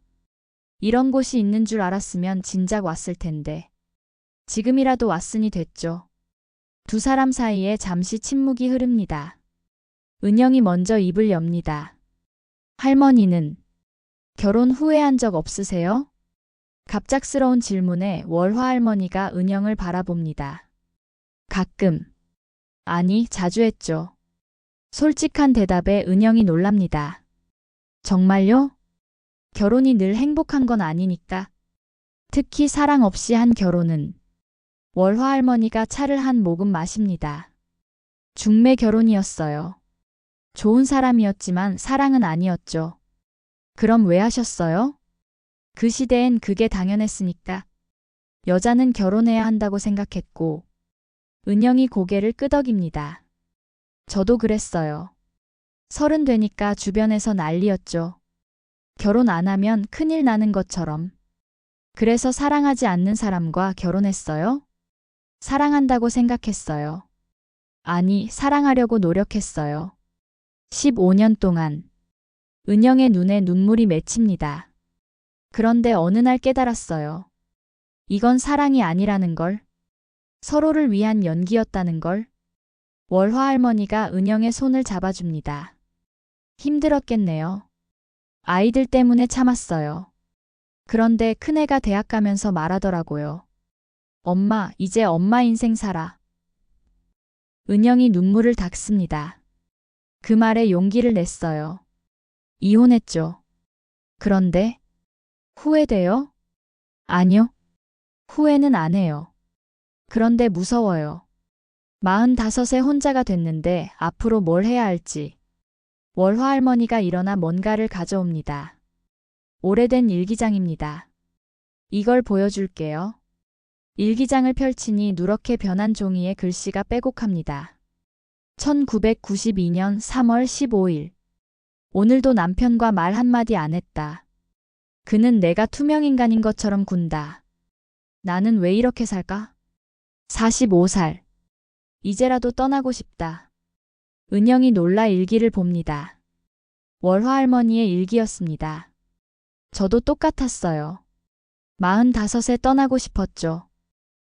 이런 곳이 있는 줄 알았으면 진작 왔을 텐데. 지금이라도 왔으니 됐죠. 두 사람 사이에 잠시 침묵이 흐릅니다. 은영이 먼저 입을 엽니다. 할머니는 결혼 후회한 적 없으세요? 갑작스러운 질문에 월화 할머니가 은영을 바라봅니다. 가끔. 아니, 자주 했죠. 솔직한 대답에 은영이 놀랍니다. 정말요? 결혼이 늘 행복한 건 아니니까. 특히 사랑 없이 한 결혼은. 월화 할머니가 차를 한 모금 마십니다. 중매 결혼이었어요. 좋은 사람이었지만 사랑은 아니었죠. 그럼 왜 하셨어요? 그 시대엔 그게 당연했으니까. 여자는 결혼해야 한다고 생각했고. 은영이 고개를 끄덕입니다. 저도 그랬어요. 30 되니까 주변에서 난리였죠. 결혼 안 하면 큰일 나는 것처럼. 그래서 사랑하지 않는 사람과 결혼했어요? 사랑한다고 생각했어요. 아니, 사랑하려고 노력했어요. 15년 동안. 은영의 눈에 눈물이 맺힙니다. 그런데 어느 날 깨달았어요. 이건 사랑이 아니라는 걸. 서로를 위한 연기였다는 걸. 월화 할머니가 은영의 손을 잡아줍니다. 힘들었겠네요. 아이들 때문에 참았어요. 그런데 큰애가 대학 가면서 말하더라고요. 엄마, 이제 엄마 인생 살아. 은영이 눈물을 닦습니다. 그 말에 용기를 냈어요. 이혼했죠. 그런데 후회돼요? 아니요. 후회는 안 해요. 그런데 무서워요. 45에 혼자가 됐는데 앞으로 뭘 해야 할지. 월화 할머니가 일어나 뭔가를 가져옵니다. 오래된 일기장입니다. 이걸 보여줄게요. 일기장을 펼치니 누렇게 변한 종이에 글씨가 빼곡합니다. 1992년 3월 15일. 오늘도 남편과 말 한마디 안 했다. 그는 내가 투명인간인 것처럼 군다. 나는 왜 이렇게 살까? 45살. 이제라도 떠나고 싶다. 은영이 놀라 일기를 봅니다. 월화 할머니의 일기였습니다. 저도 똑같았어요. 45에 떠나고 싶었죠.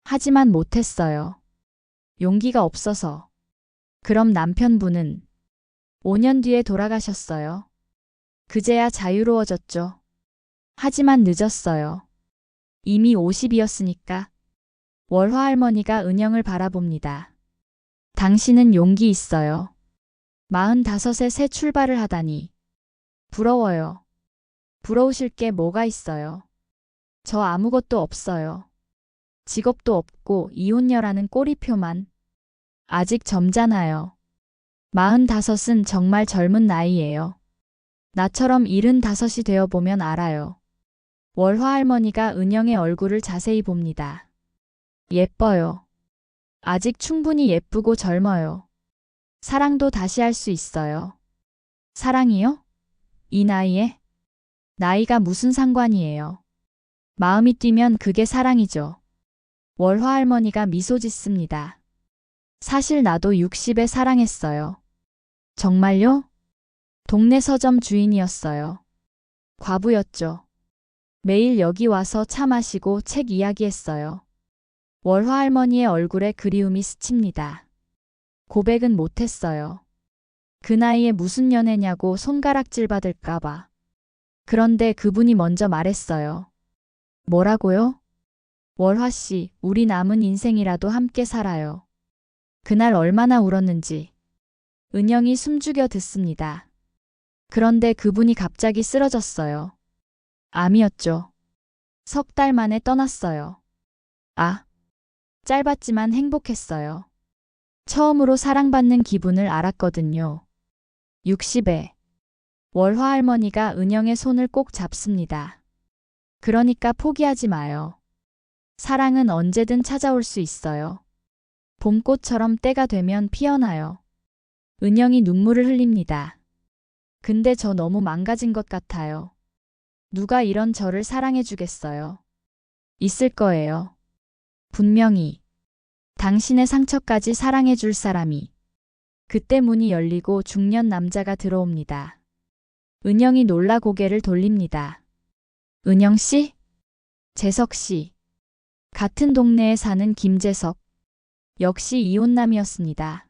하지만 못했어요. 용기가 없어서. 그럼 남편분은 5년 뒤에 돌아가셨어요. 그제야 자유로워졌죠. 하지만 늦었어요. 이미 50이었으니까. 월화 할머니가 은영을 바라봅니다. 당신은 용기 있어요. 45에 새 출발을 하다니. 부러워요. 부러우실 게 뭐가 있어요. 저 아무것도 없어요. 직업도 없고 이혼녀라는 꼬리표만. 아직 젊잖아요. 45은 정말 젊은 나이예요. 나처럼 75이 되어보면 알아요. 월화 할머니가 은영의 얼굴을 자세히 봅니다. 예뻐요. 아직 충분히 예쁘고 젊어요. 사랑도 다시 할 수 있어요. 사랑이요? 이 나이에? 나이가 무슨 상관이에요. 마음이 뛰면 그게 사랑이죠. 월화 할머니가 미소 짓습니다. 사실 나도 60에 사랑했어요. 정말요? 동네 서점 주인이었어요. 과부였죠. 매일 여기 와서 차 마시고 책 이야기했어요. 월화 할머니의 얼굴에 그리움이 스칩니다. 고백은 못했어요. 그 나이에 무슨 연애냐고 손가락질 받을까봐. 그런데 그분이 먼저 말했어요. 뭐라고요? 월화 씨, 우리 남은 인생이라도 함께 살아요. 그날 얼마나 울었는지. 은영이 숨죽여 듣습니다. 그런데 그분이 갑자기 쓰러졌어요. 암이었죠. 3달 만에 떠났어요. 아, 짧았지만 행복했어요. 처음으로 사랑받는 기분을 알았거든요. 60에. 월화 할머니가 은영의 손을 꼭 잡습니다. 그러니까 포기하지 마요. 사랑은 언제든 찾아올 수 있어요. 봄꽃처럼 때가 되면 피어나요. 은영이 눈물을 흘립니다. 근데 저 너무 망가진 것 같아요. 누가 이런 저를 사랑해 주겠어요? 있을 거예요. 분명히. 당신의 상처까지 사랑해 줄 사람이. 그때 문이 열리고 중년 남자가 들어옵니다. 은영이 놀라 고개를 돌립니다. 은영 씨? 재석 씨. 같은 동네에 사는 김재석. 역시 이혼남이었습니다.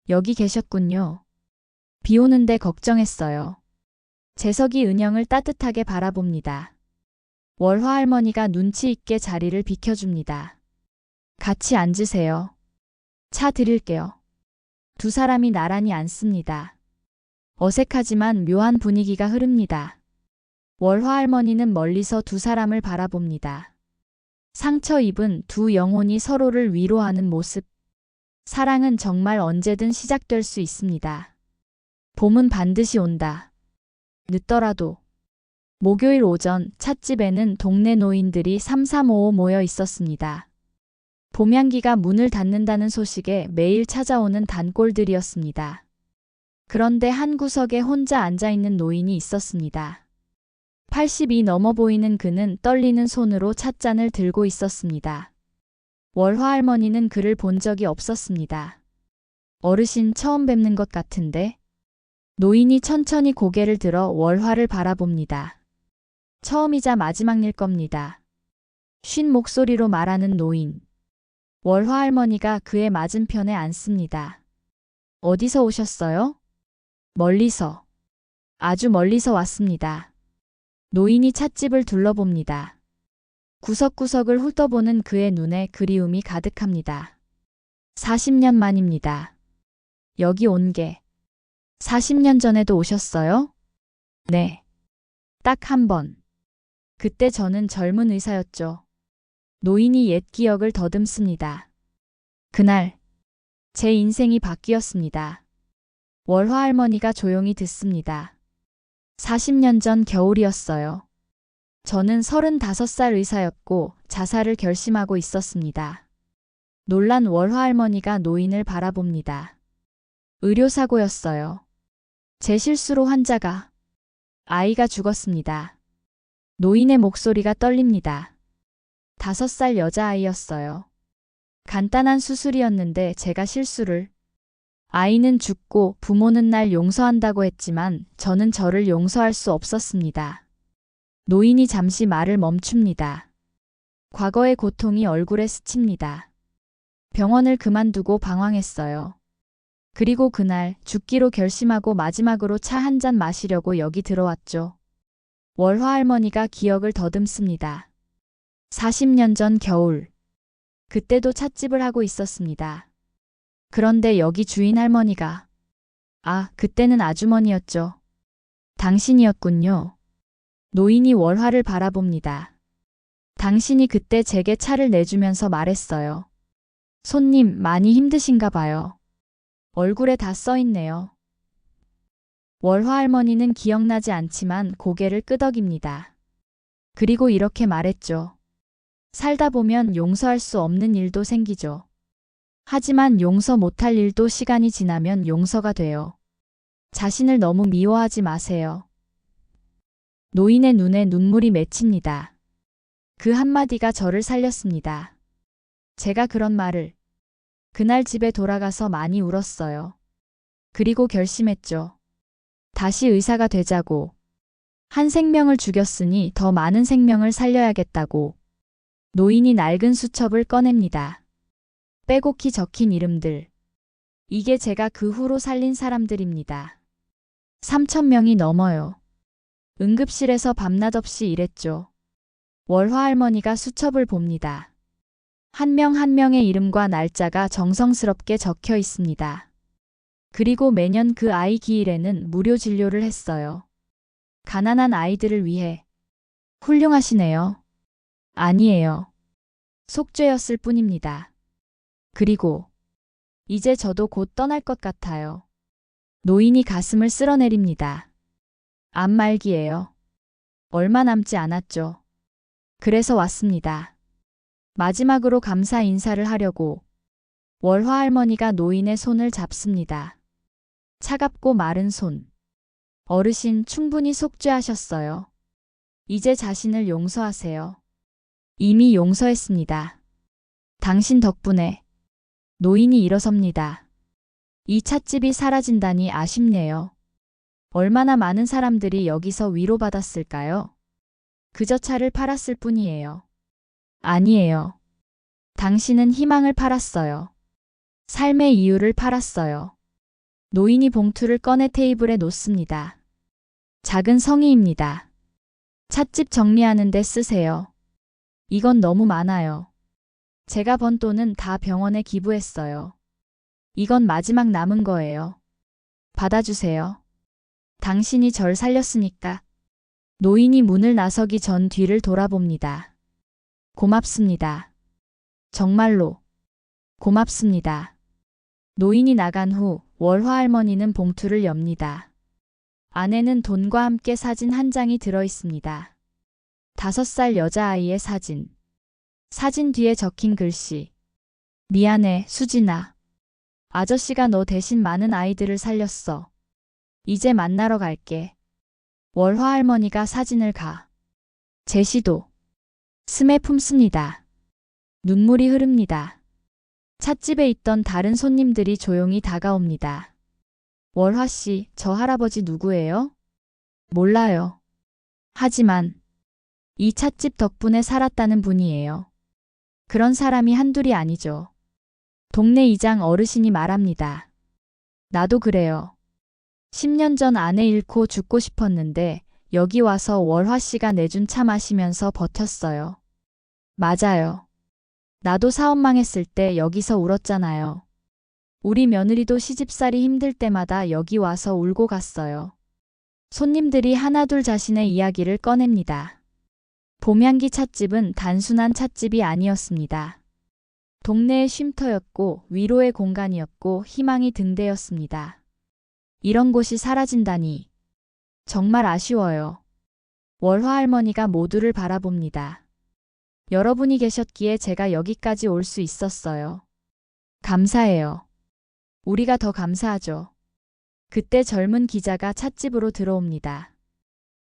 여기 계셨군요. 비 오는데 걱정했어요. 재석이 은영을 따뜻하게 바라봅니다. 월화 할머니가 눈치 있게 자리를 비켜줍니다. 같이 앉으세요. 차 드릴게요. 두 사람이 나란히 앉습니다. 어색하지만 묘한 분위기가 흐릅니다. 월화 할머니는 멀리서 두 사람을 바라봅니다. 상처 입은 두 영혼이 서로를 위로하는 모습. 사랑은 정말 언제든 시작될 수 있습니다. 봄은 반드시 온다. 늦더라도. 목요일 오전 찻집에는 동네 노인들이 삼삼오오 모여 있었습니다. 봄향기가 문을 닫는다는 소식에 매일 찾아오는 단골들이었습니다. 그런데 한 구석에 혼자 앉아있는 노인이 있었습니다. 80이 넘어 보이는 그는 떨리는 손으로 찻잔을 들고 있었습니다. 월화 할머니는 그를 본 적이 없었습니다. 어르신 처음 뵙는 것 같은데? 노인이 천천히 고개를 들어 월화를 바라봅니다. 처음이자 마지막일 겁니다. 쉰 목소리로 말하는 노인. 월화 할머니가 그의 맞은편에 앉습니다. 어디서 오셨어요? 멀리서. 아주 멀리서 왔습니다. 노인이 찻집을 둘러봅니다. 구석구석을 훑어보는 그의 눈에 그리움이 가득합니다. 40년 만입니다. 여기 온 게. 40년 전에도 오셨어요? 네. 딱 한 번. 그때 저는 젊은 의사였죠. 노인이 옛 기억을 더듬습니다. 그날 제 인생이 바뀌었습니다. 월화 할머니가 조용히 듣습니다. 40년 전 겨울이었어요. 저는 35살 의사였고 자살을 결심하고 있었습니다. 놀란 월화 할머니가 노인을 바라봅니다. 의료사고였어요. 제 실수로 아이가 죽었습니다. 노인의 목소리가 떨립니다. 5살 여자아이였어요. 간단한 수술이었는데 제가 실수를. 아이는 죽고 부모는 날 용서한다고 했지만 저는 저를 용서할 수 없었습니다. 노인이 잠시 말을 멈춥니다. 과거의 고통이 얼굴에 스칩니다. 병원을 그만두고 방황했어요. 그리고 그날 죽기로 결심하고 마지막으로 차 한 잔 마시려고 여기 들어왔죠. 월화 할머니가 기억을 더듬습니다. 40년 전 겨울. 그때도 찻집을 하고 있었습니다. 그런데 여기 주인 할머니가. 그때는 아주머니였죠. 당신이었군요. 노인이 월화를 바라봅니다. 당신이 그때 제게 차를 내주면서 말했어요. 손님 많이 힘드신가 봐요. 얼굴에 다 써있네요. 월화 할머니는 기억나지 않지만 고개를 끄덕입니다. 그리고 이렇게 말했죠. 살다 보면 용서할 수 없는 일도 생기죠. 하지만 용서 못할 일도 시간이 지나면 용서가 돼요. 자신을 너무 미워하지 마세요. 노인의 눈에 눈물이 맺힙니다. 그 한마디가 저를 살렸습니다. 제가 그런 말을. 그날 집에 돌아가서 많이 울었어요. 그리고 결심했죠. 다시 의사가 되자고. 한 생명을 죽였으니 더 많은 생명을 살려야겠다고. 노인이 낡은 수첩을 꺼냅니다. 빼곡히 적힌 이름들. 이게 제가 그 후로 살린 사람들입니다. 3,000명이 넘어요. 응급실에서 밤낮 없이 일했죠. 월화 할머니가 수첩을 봅니다. 한 명 한 명의 이름과 날짜가 정성스럽게 적혀 있습니다. 그리고 매년 그 아이 기일에는 무료 진료를 했어요. 가난한 아이들을 위해. 훌륭하시네요. 아니에요. 속죄였을 뿐입니다. 그리고 이제 저도 곧 떠날 것 같아요. 노인이 가슴을 쓸어내립니다. 암말기예요. 얼마 남지 않았죠. 그래서 왔습니다. 마지막으로 감사 인사를 하려고. 월화 할머니가 노인의 손을 잡습니다. 차갑고 마른 손. 어르신 충분히 속죄하셨어요. 이제 자신을 용서하세요. 이미 용서했습니다. 당신 덕분에. 노인이 일어섭니다. 이 찻집이 사라진다니 아쉽네요. 얼마나 많은 사람들이 여기서 위로받았을까요? 그저 차를 팔았을 뿐이에요. 아니에요. 당신은 희망을 팔았어요. 삶의 이유를 팔았어요. 노인이 봉투를 꺼내 테이블에 놓습니다. 작은 성의입니다. 찻집 정리하는데 쓰세요. 이건 너무 많아요. 제가 번 돈은 다 병원에 기부했어요. 이건 마지막 남은 거예요. 받아주세요. 당신이 절 살렸으니까. 노인이 문을 나서기 전 뒤를 돌아봅니다. 고맙습니다. 정말로 고맙습니다. 노인이 나간 후 월화 할머니는 봉투를 엽니다. 안에는 돈과 함께 사진 한 장이 들어 있습니다. 5살 여자아이의 사진. 사진 뒤에 적힌 글씨. 미안해, 수진아. 아저씨가 너 대신 많은 아이들을 살렸어. 이제 만나러 갈게. 월화 할머니가 사진을 제시도 스매 품습니다. 눈물이 흐릅니다. 찻집에 있던 다른 손님들이 조용히 다가옵니다. 월화 씨, 저 할아버지 누구예요? 몰라요. 하지만 이 찻집 덕분에 살았다는 분이에요. 그런 사람이 한둘이 아니죠. 동네 이장 어르신이 말합니다. 나도 그래요. 10년 전 아내 잃고 죽고 싶었는데 여기 와서 월화 씨가 내준 차 마시면서 버텼어요. 맞아요. 나도 사업 망했을 때 여기서 울었잖아요. 우리 며느리도 시집살이 힘들 때마다 여기 와서 울고 갔어요. 손님들이 하나둘 자신의 이야기를 꺼냅니다. 봄향기 찻집은 단순한 찻집이 아니었습니다. 동네의 쉼터였고 위로의 공간이었고 희망이 등대였습니다. 이런 곳이 사라진다니 정말 아쉬워요. 월화 할머니가 모두를 바라봅니다. 여러분이 계셨기에 제가 여기까지 올 수 있었어요. 감사해요. 우리가 더 감사하죠. 그때 젊은 기자가 찻집으로 들어옵니다.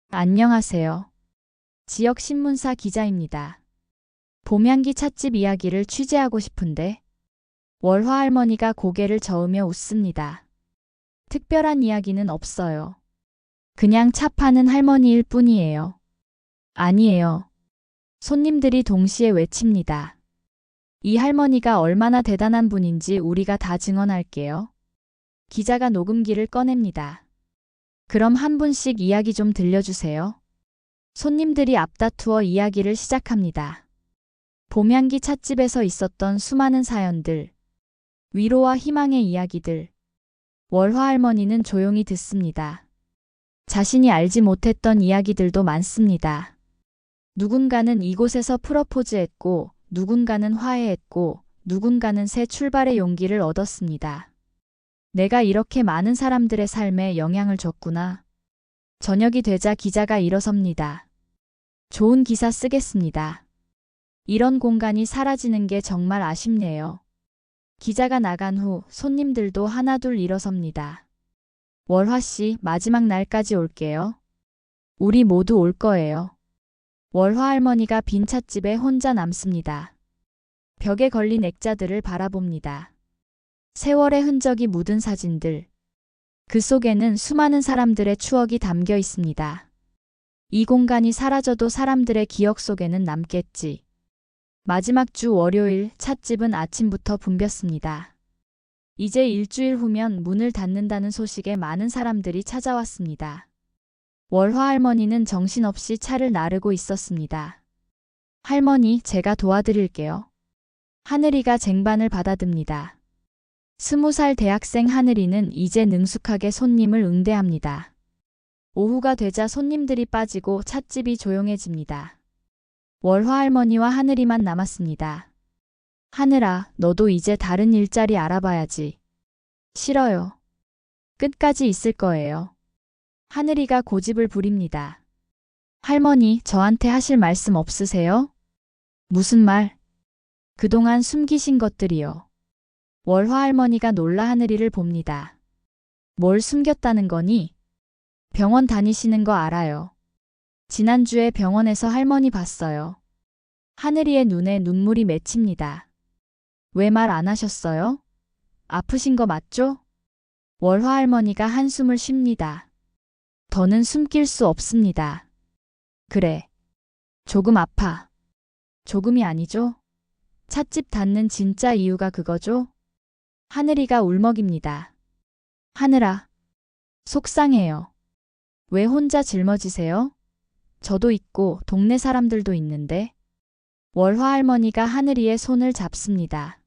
안녕하세요. 지역 신문사 기자입니다. 봄향기 찻집 이야기를 취재하고 싶은데. 월화 할머니가 고개를 저으며 웃습니다. 특별한 이야기는 없어요. 그냥 차 파는 할머니일 뿐이에요. 아니에요. 손님들이 동시에 외칩니다. 이 할머니가 얼마나 대단한 분인지 우리가 다 증언할게요. 기자가 녹음기를 꺼냅니다. 그럼 한 분씩 이야기 좀 들려주세요. 손님들이 앞다투어 이야기를 시작합니다. 봄향기 찻집에서 있었던 수많은 사연들, 위로와 희망의 이야기들. 월화 할머니는 조용히 듣습니다. 자신이 알지 못했던 이야기들도 많습니다. 누군가는 이곳에서 프러포즈했고, 누군가는 화해했고, 누군가는 새 출발의 용기를 얻었습니다. 내가 이렇게 많은 사람들의 삶에 영향을 줬구나. 저녁이 되자 기자가 일어섭니다. 좋은 기사 쓰겠습니다. 이런 공간이 사라지는 게 정말 아쉽네요. 기자가 나간 후 손님들도 하나둘 일어섭니다. 월화 씨, 마지막 날까지 올게요. 우리 모두 올 거예요. 월화 할머니가 빈 찻집에 혼자 남습니다. 벽에 걸린 액자들을 바라봅니다. 세월의 흔적이 묻은 사진들. 그 속에는 수많은 사람들의 추억이 담겨 있습니다. 이 공간이 사라져도 사람들의 기억 속에는 남겠지. 마지막 주 월요일 찻집은 아침부터 붐볐습니다. 이제 일주일 후면 문을 닫는다는 소식에 많은 사람들이 찾아왔습니다. 월화 할머니는 정신없이 차를 나르고 있었습니다. 할머니, 제가 도와드릴게요. 하늘이가 쟁반을 받아듭니다. 20살 대학생 하늘이는 이제 능숙하게 손님을 응대합니다. 오후가 되자 손님들이 빠지고 찻집이 조용해집니다. 월화 할머니와 하늘이만 남았습니다. 하늘아, 너도 이제 다른 일자리 알아봐야지. 싫어요. 끝까지 있을 거예요. 하늘이가 고집을 부립니다. 할머니, 저한테 하실 말씀 없으세요? 무슨 말? 그동안 숨기신 것들이요. 월화 할머니가 놀라 하늘이를 봅니다. 뭘 숨겼다는 거니? 병원 다니시는 거 알아요. 지난주에 병원에서 할머니 봤어요. 하늘이의 눈에 눈물이 맺힙니다. 왜 말 안 하셨어요? 아프신 거 맞죠? 월화 할머니가 한숨을 쉽니다. 더는 숨길 수 없습니다. 그래. 조금 아파. 조금이 아니죠? 찻집 닫는 진짜 이유가 그거죠? 하늘이가 울먹입니다. 하늘아. 속상해요. 왜 혼자 짊어지세요? 저도 있고 동네 사람들도 있는데. 월화 할머니가 하늘이의 손을 잡습니다.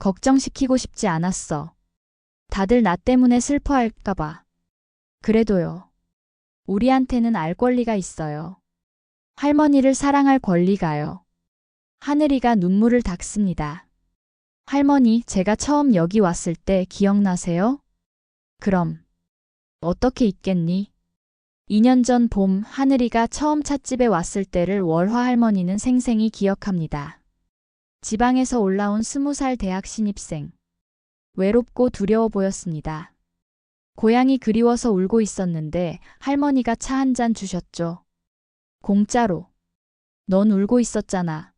걱정시키고 싶지 않았어. 다들 나 때문에 슬퍼할까봐. 그래도요. 우리한테는 알 권리가 있어요. 할머니를 사랑할 권리가요. 하늘이가 눈물을 닦습니다. 할머니, 제가 처음 여기 왔을 때 기억나세요? 그럼. 어떻게 잊겠니? 2년 전 봄, 하늘이가 처음 찻집에 왔을 때를 월화 할머니는 생생히 기억합니다. 지방에서 올라온 20살 대학 신입생. 외롭고 두려워 보였습니다. 고향이 그리워서 울고 있었는데 할머니가 차 한 잔 주셨죠. 공짜로. 넌 울고 있었잖아.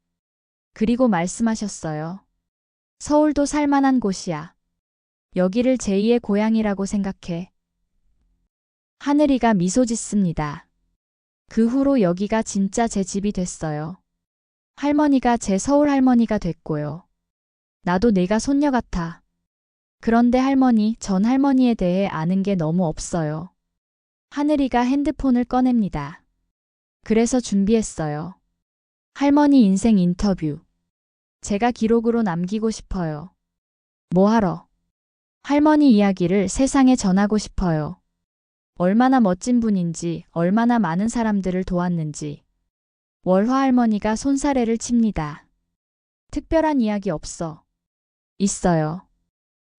그리고 말씀하셨어요. 서울도 살만한 곳이야. 여기를 제2의 고향이라고 생각해. 하늘이가 미소 짓습니다. 그 후로 여기가 진짜 제 집이 됐어요. 할머니가 제 서울 할머니가 됐고요. 나도 내가 손녀 같아. 그런데 할머니, 전 할머니에 대해 아는 게 너무 없어요. 하늘이가 핸드폰을 꺼냅니다. 그래서 준비했어요. 할머니 인생 인터뷰. 제가 기록으로 남기고 싶어요. 뭐하러? 할머니 이야기를 세상에 전하고 싶어요. 얼마나 멋진 분인지, 얼마나 많은 사람들을 도왔는지. 월화 할머니가 손사래를 칩니다. 특별한 이야기 없어. 있어요.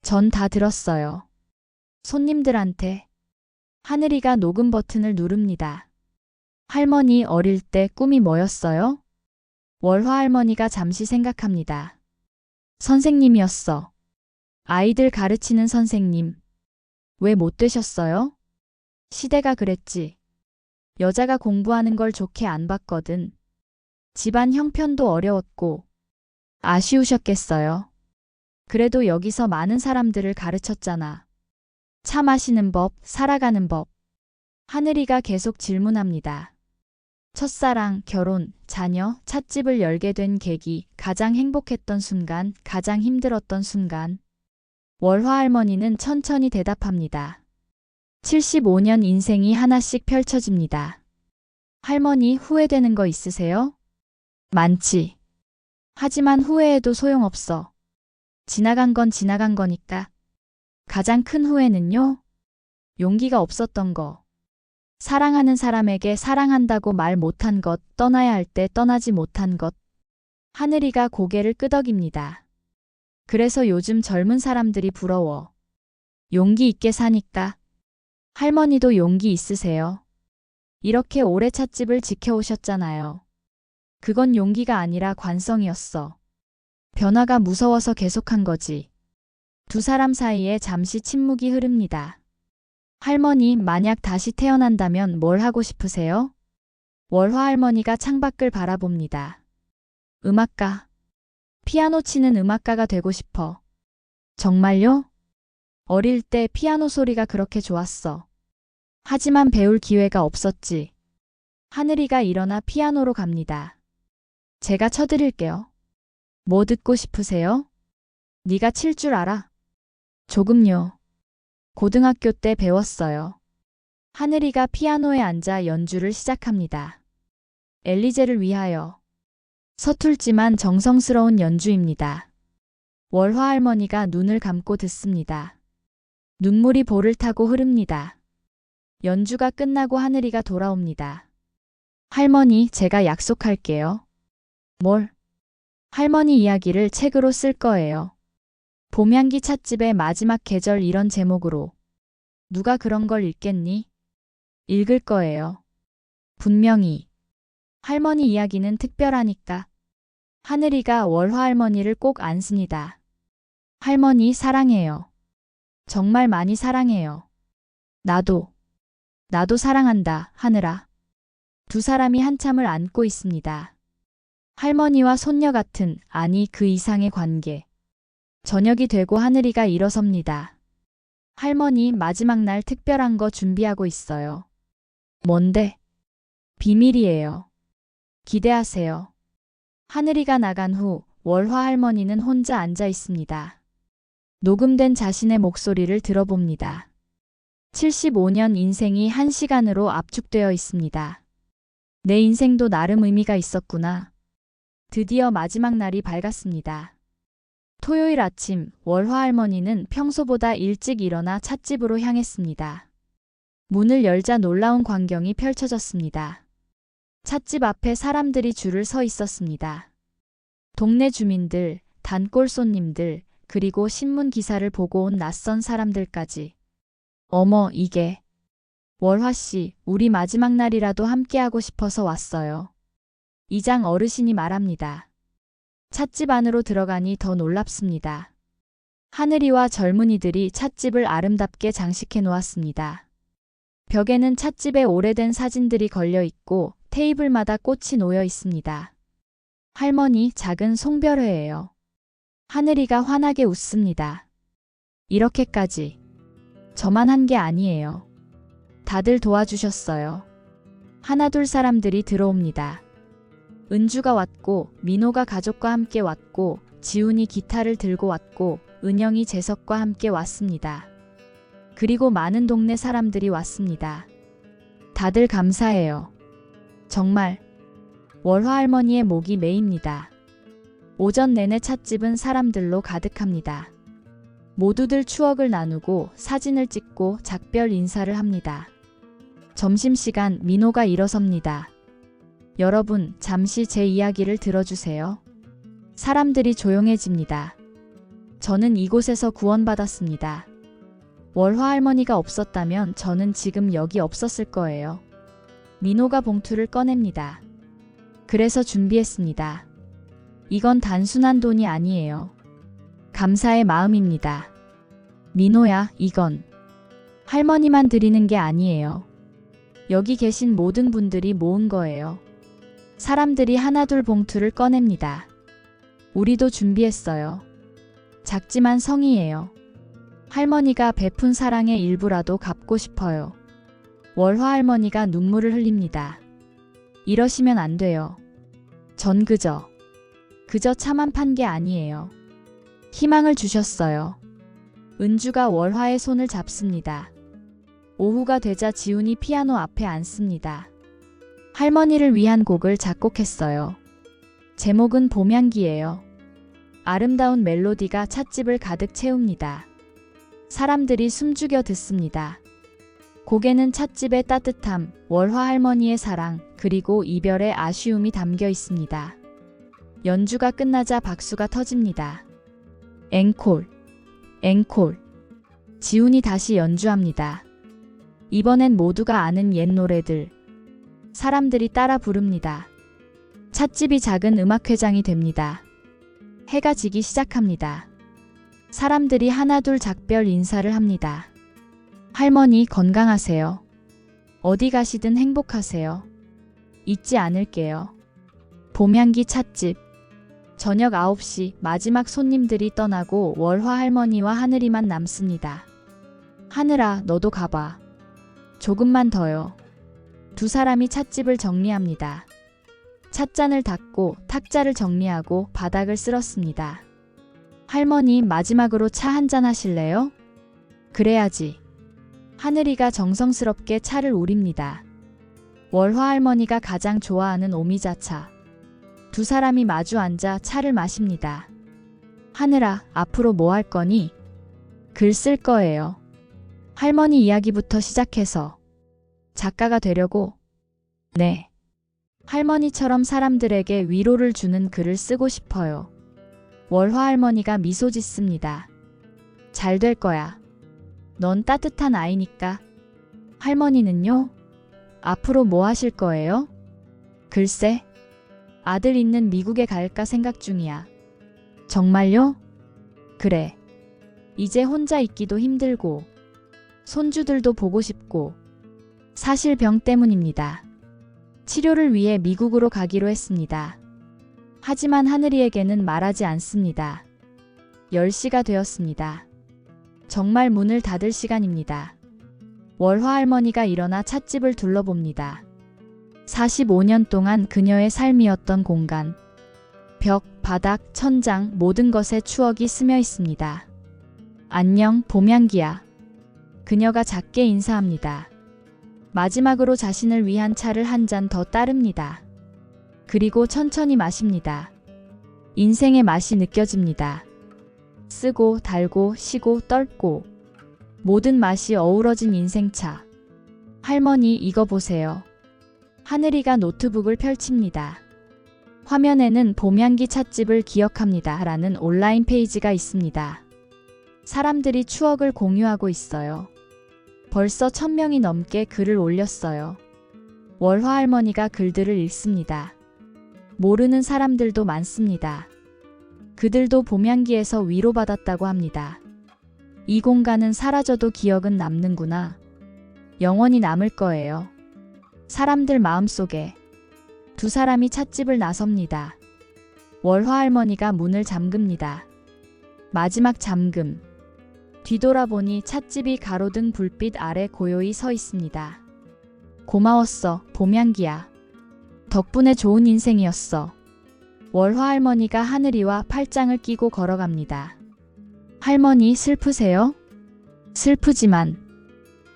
전 다 들었어요. 손님들한테. 하늘이가 녹음 버튼을 누릅니다. 할머니 어릴 때 꿈이 뭐였어요? 월화 할머니가 잠시 생각합니다. 선생님이었어. 아이들 가르치는 선생님. 왜 못 되셨어요? 시대가 그랬지. 여자가 공부하는 걸 좋게 안 봤거든. 집안 형편도 어려웠고. 아쉬우셨겠어요. 그래도 여기서 많은 사람들을 가르쳤잖아. 차 마시는 법, 살아가는 법. 하늘이가 계속 질문합니다. 첫사랑, 결혼, 자녀, 찻집을 열게 된 계기, 가장 행복했던 순간, 가장 힘들었던 순간. 월화 할머니는 천천히 대답합니다. 75년 인생이 하나씩 펼쳐집니다. 할머니, 후회되는 거 있으세요? 많지. 하지만 후회해도 소용없어. 지나간 건 지나간 거니까. 가장 큰 후회는요? 용기가 없었던 거. 사랑하는 사람에게 사랑한다고 말 못한 것, 떠나야 할 때 떠나지 못한 것. 하늘이가 고개를 끄덕입니다. 그래서 요즘 젊은 사람들이 부러워. 용기 있게 사니까. 할머니도 용기 있으세요? 이렇게 오래 찻집을 지켜오셨잖아요. 그건 용기가 아니라 관성이었어. 변화가 무서워서 계속한 거지. 두 사람 사이에 잠시 침묵이 흐릅니다. 할머니, 만약 다시 태어난다면 뭘 하고 싶으세요? 월화 할머니가 창밖을 바라봅니다. 음악가. 피아노 치는 음악가가 되고 싶어. 정말요? 어릴 때 피아노 소리가 그렇게 좋았어. 하지만 배울 기회가 없었지. 하늘이가 일어나 피아노로 갑니다. 제가 쳐드릴게요. 뭐 듣고 싶으세요? 네가 칠 줄 알아? 조금요. 고등학교 때 배웠어요. 하늘이가 피아노에 앉아 연주를 시작합니다. 엘리제를 위하여. 서툴지만 정성스러운 연주입니다. 월화 할머니가 눈을 감고 듣습니다. 눈물이 볼을 타고 흐릅니다. 연주가 끝나고 하늘이가 돌아옵니다. 할머니, 제가 약속할게요. 뭘? 할머니 이야기를 책으로 쓸 거예요. 봄향기 찻집의 마지막 계절 이런 제목으로. 누가 그런 걸 읽겠니? 읽을 거예요. 분명히. 할머니 이야기는 특별하니까. 하늘이가 월화 할머니를 꼭 안습니다. 할머니 사랑해요. 정말 많이 사랑해요. 나도 사랑한다, 하늘아. 두 사람이 한참을 안고 있습니다. 할머니와 손녀 같은, 아니 그 이상의 관계. 저녁이 되고 하늘이가 일어섭니다. 할머니, 마지막 날 특별한 거 준비하고 있어요. 뭔데? 비밀이에요. 기대하세요. 하늘이가 나간 후 월화 할머니는 혼자 앉아 있습니다. 녹음된 자신의 목소리를 들어봅니다. 75년 인생이 1시간으로 압축되어 있습니다. 내 인생도 나름 의미가 있었구나. 드디어 마지막 날이 밝았습니다. 토요일 아침, 월화 할머니는 평소보다 일찍 일어나 찻집으로 향했습니다. 문을 열자 놀라운 광경이 펼쳐졌습니다. 찻집 앞에 사람들이 줄을 서 있었습니다. 동네 주민들, 단골 손님들, 그리고 신문 기사를 보고 온 낯선 사람들까지. 어머, 이게. 월화씨, 우리 마지막 날이라도 함께하고 싶어서 왔어요. 이장 어르신이 말합니다. 찻집 안으로 들어가니 더 놀랍습니다. 하늘이와 젊은이들이 찻집을 아름답게 장식해 놓았습니다. 벽에는 찻집의 오래된 사진들이 걸려 있고 테이블마다 꽃이 놓여 있습니다. 할머니, 작은 송별회예요. 하늘이가 환하게 웃습니다. 이렇게까지. 저만 한 게 아니에요. 다들 도와주셨어요. 하나둘 사람들이 들어옵니다. 은주가 왔고, 민호가 가족과 함께 왔고, 지훈이 기타를 들고 왔고, 은영이 재석과 함께 왔습니다. 그리고 많은 동네 사람들이 왔습니다. 다들 감사해요. 정말. 월화 할머니의 목이 메입니다. 오전 내내 찻집은 사람들로 가득합니다. 모두들 추억을 나누고 사진을 찍고 작별 인사를 합니다. 점심시간 민호가 일어섭니다. 여러분, 잠시 제 이야기를 들어주세요. 사람들이 조용해집니다. 저는 이곳에서 구원받았습니다. 월화 할머니가 없었다면 저는 지금 여기 없었을 거예요. 민호가 봉투를 꺼냅니다. 그래서 준비했습니다. 이건 단순한 돈이 아니에요. 감사의 마음입니다. 민호야, 이건 할머니만 드리는 게 아니에요. 여기 계신 모든 분들이 모은 거예요. 사람들이 하나둘 봉투를 꺼냅니다. 우리도 준비했어요. 작지만 성의예요. 할머니가 베푼 사랑의 일부라도 갚고 싶어요. 월화 할머니가 눈물을 흘립니다. 이러시면 안 돼요. 전 그저 차만 판 게 아니에요. 희망을 주셨어요. 은주가 월화의 손을 잡습니다. 오후가 되자 지훈이 피아노 앞에 앉습니다. 할머니를 위한 곡을 작곡했어요. 제목은 봄향기예요. 아름다운 멜로디가 찻집을 가득 채웁니다. 사람들이 숨죽여 듣습니다. 곡에는 찻집의 따뜻함, 월화 할머니의 사랑, 그리고 이별의 아쉬움이 담겨 있습니다. 연주가 끝나자 박수가 터집니다. 앵콜, 앵콜. 지훈이 다시 연주합니다. 이번엔 모두가 아는 옛 노래들. 사람들이 따라 부릅니다. 찻집이 작은 음악회장이 됩니다. 해가 지기 시작합니다. 사람들이 하나둘 작별 인사를 합니다. 할머니 건강하세요. 어디 가시든 행복하세요. 잊지 않을게요. 봄향기 찻집. 저녁 9시 마지막 손님들이 떠나고 월화 할머니와 하늘이만 남습니다. 하늘아, 너도 가봐. 조금만 더요. 두 사람이 찻집을 정리합니다. 찻잔을 닦고 탁자를 정리하고 바닥을 쓸었습니다. 할머니, 마지막으로 차 한잔 하실래요? 그래야지. 하늘이가 정성스럽게 차를 우립니다. 월화 할머니가 가장 좋아하는 오미자차. 두 사람이 마주 앉아 차를 마십니다. 하늘아, 앞으로 뭐 할 거니? 글 쓸 거예요. 할머니 이야기부터 시작해서 작가가 되려고. 네. 할머니처럼 사람들에게 위로를 주는 글을 쓰고 싶어요. 월화 할머니가 미소 짓습니다. 잘 될 거야. 넌 따뜻한 아이니까. 할머니는요? 앞으로 뭐 하실 거예요? 글쎄, 아들 있는 미국에 갈까 생각 중이야. 정말요? 그래. 이제 혼자 있기도 힘들고, 손주들도 보고 싶고, 사실 병 때문입니다. 치료를 위해 미국으로 가기로 했습니다. 하지만 하늘이에게는 말하지 않습니다. 10시가 되었습니다. 정말 문을 닫을 시간입니다. 월화 할머니가 일어나 찻집을 둘러봅니다. 45년 동안 그녀의 삶이었던 공간. 벽, 바닥, 천장, 모든 것에 추억이 스며 있습니다. 안녕, 봄향기야. 그녀가 작게 인사합니다. 마지막으로 자신을 위한 차를 한 잔 더 따릅니다. 그리고 천천히 마십니다. 인생의 맛이 느껴집니다. 쓰고 달고 시고 떫고 모든 맛이 어우러진 인생차. 할머니 이거 보세요. 하늘이가 노트북을 펼칩니다. 화면에는 봄향기 찻집을 기억합니다 라는 온라인 페이지가 있습니다. 사람들이 추억을 공유하고 있어요. 벌써 1000명이 넘게 글을 올렸어요. 월화 할머니가 글들을 읽습니다. 모르는 사람들도 많습니다. 그들도 봄향기에서 위로받았다고 합니다. 이 공간은 사라져도 기억은 남는구나. 영원히 남을 거예요. 사람들 마음속에. 두 사람이 찻집을 나섭니다. 월화 할머니가 문을 잠급니다. 마지막 잠금. 뒤돌아보니 찻집이 가로등 불빛 아래 고요히 서 있습니다. 고마웠어, 봄향기야. 덕분에 좋은 인생이었어. 월화 할머니가 하늘이와 팔짱을 끼고 걸어갑니다. 할머니 슬프세요? 슬프지만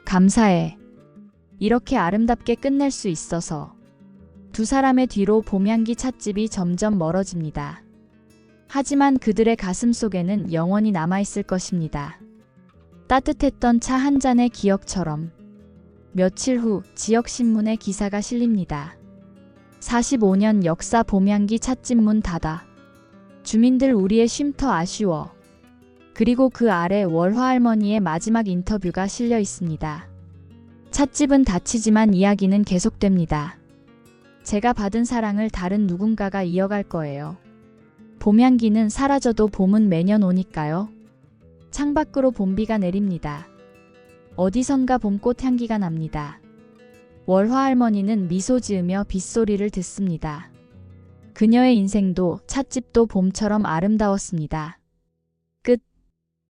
감사해. 이렇게 아름답게 끝낼 수 있어서. 두 사람의 뒤로 봄향기 찻집이 점점 멀어집니다. 하지만 그들의 가슴 속에는 영원히 남아있을 것입니다. 따뜻했던 차 한 잔의 기억처럼. 며칠 후 지역신문에 기사가 실립니다. 45년 역사 봄향기 찻집 문 닫아. 주민들 우리의 쉼터 아쉬워. 그리고 그 아래 월화 할머니의 마지막 인터뷰가 실려 있습니다. 찻집은 닫히지만 이야기는 계속됩니다. 제가 받은 사랑을 다른 누군가가 이어갈 거예요. 봄향기는 사라져도 봄은 매년 오니까요. 창밖으로 봄비가 내립니다. 어디선가 봄꽃 향기가 납니다. 월화 할머니는 미소 지으며 빗소리를 듣습니다. 그녀의 인생도 찻집도 봄처럼 아름다웠습니다.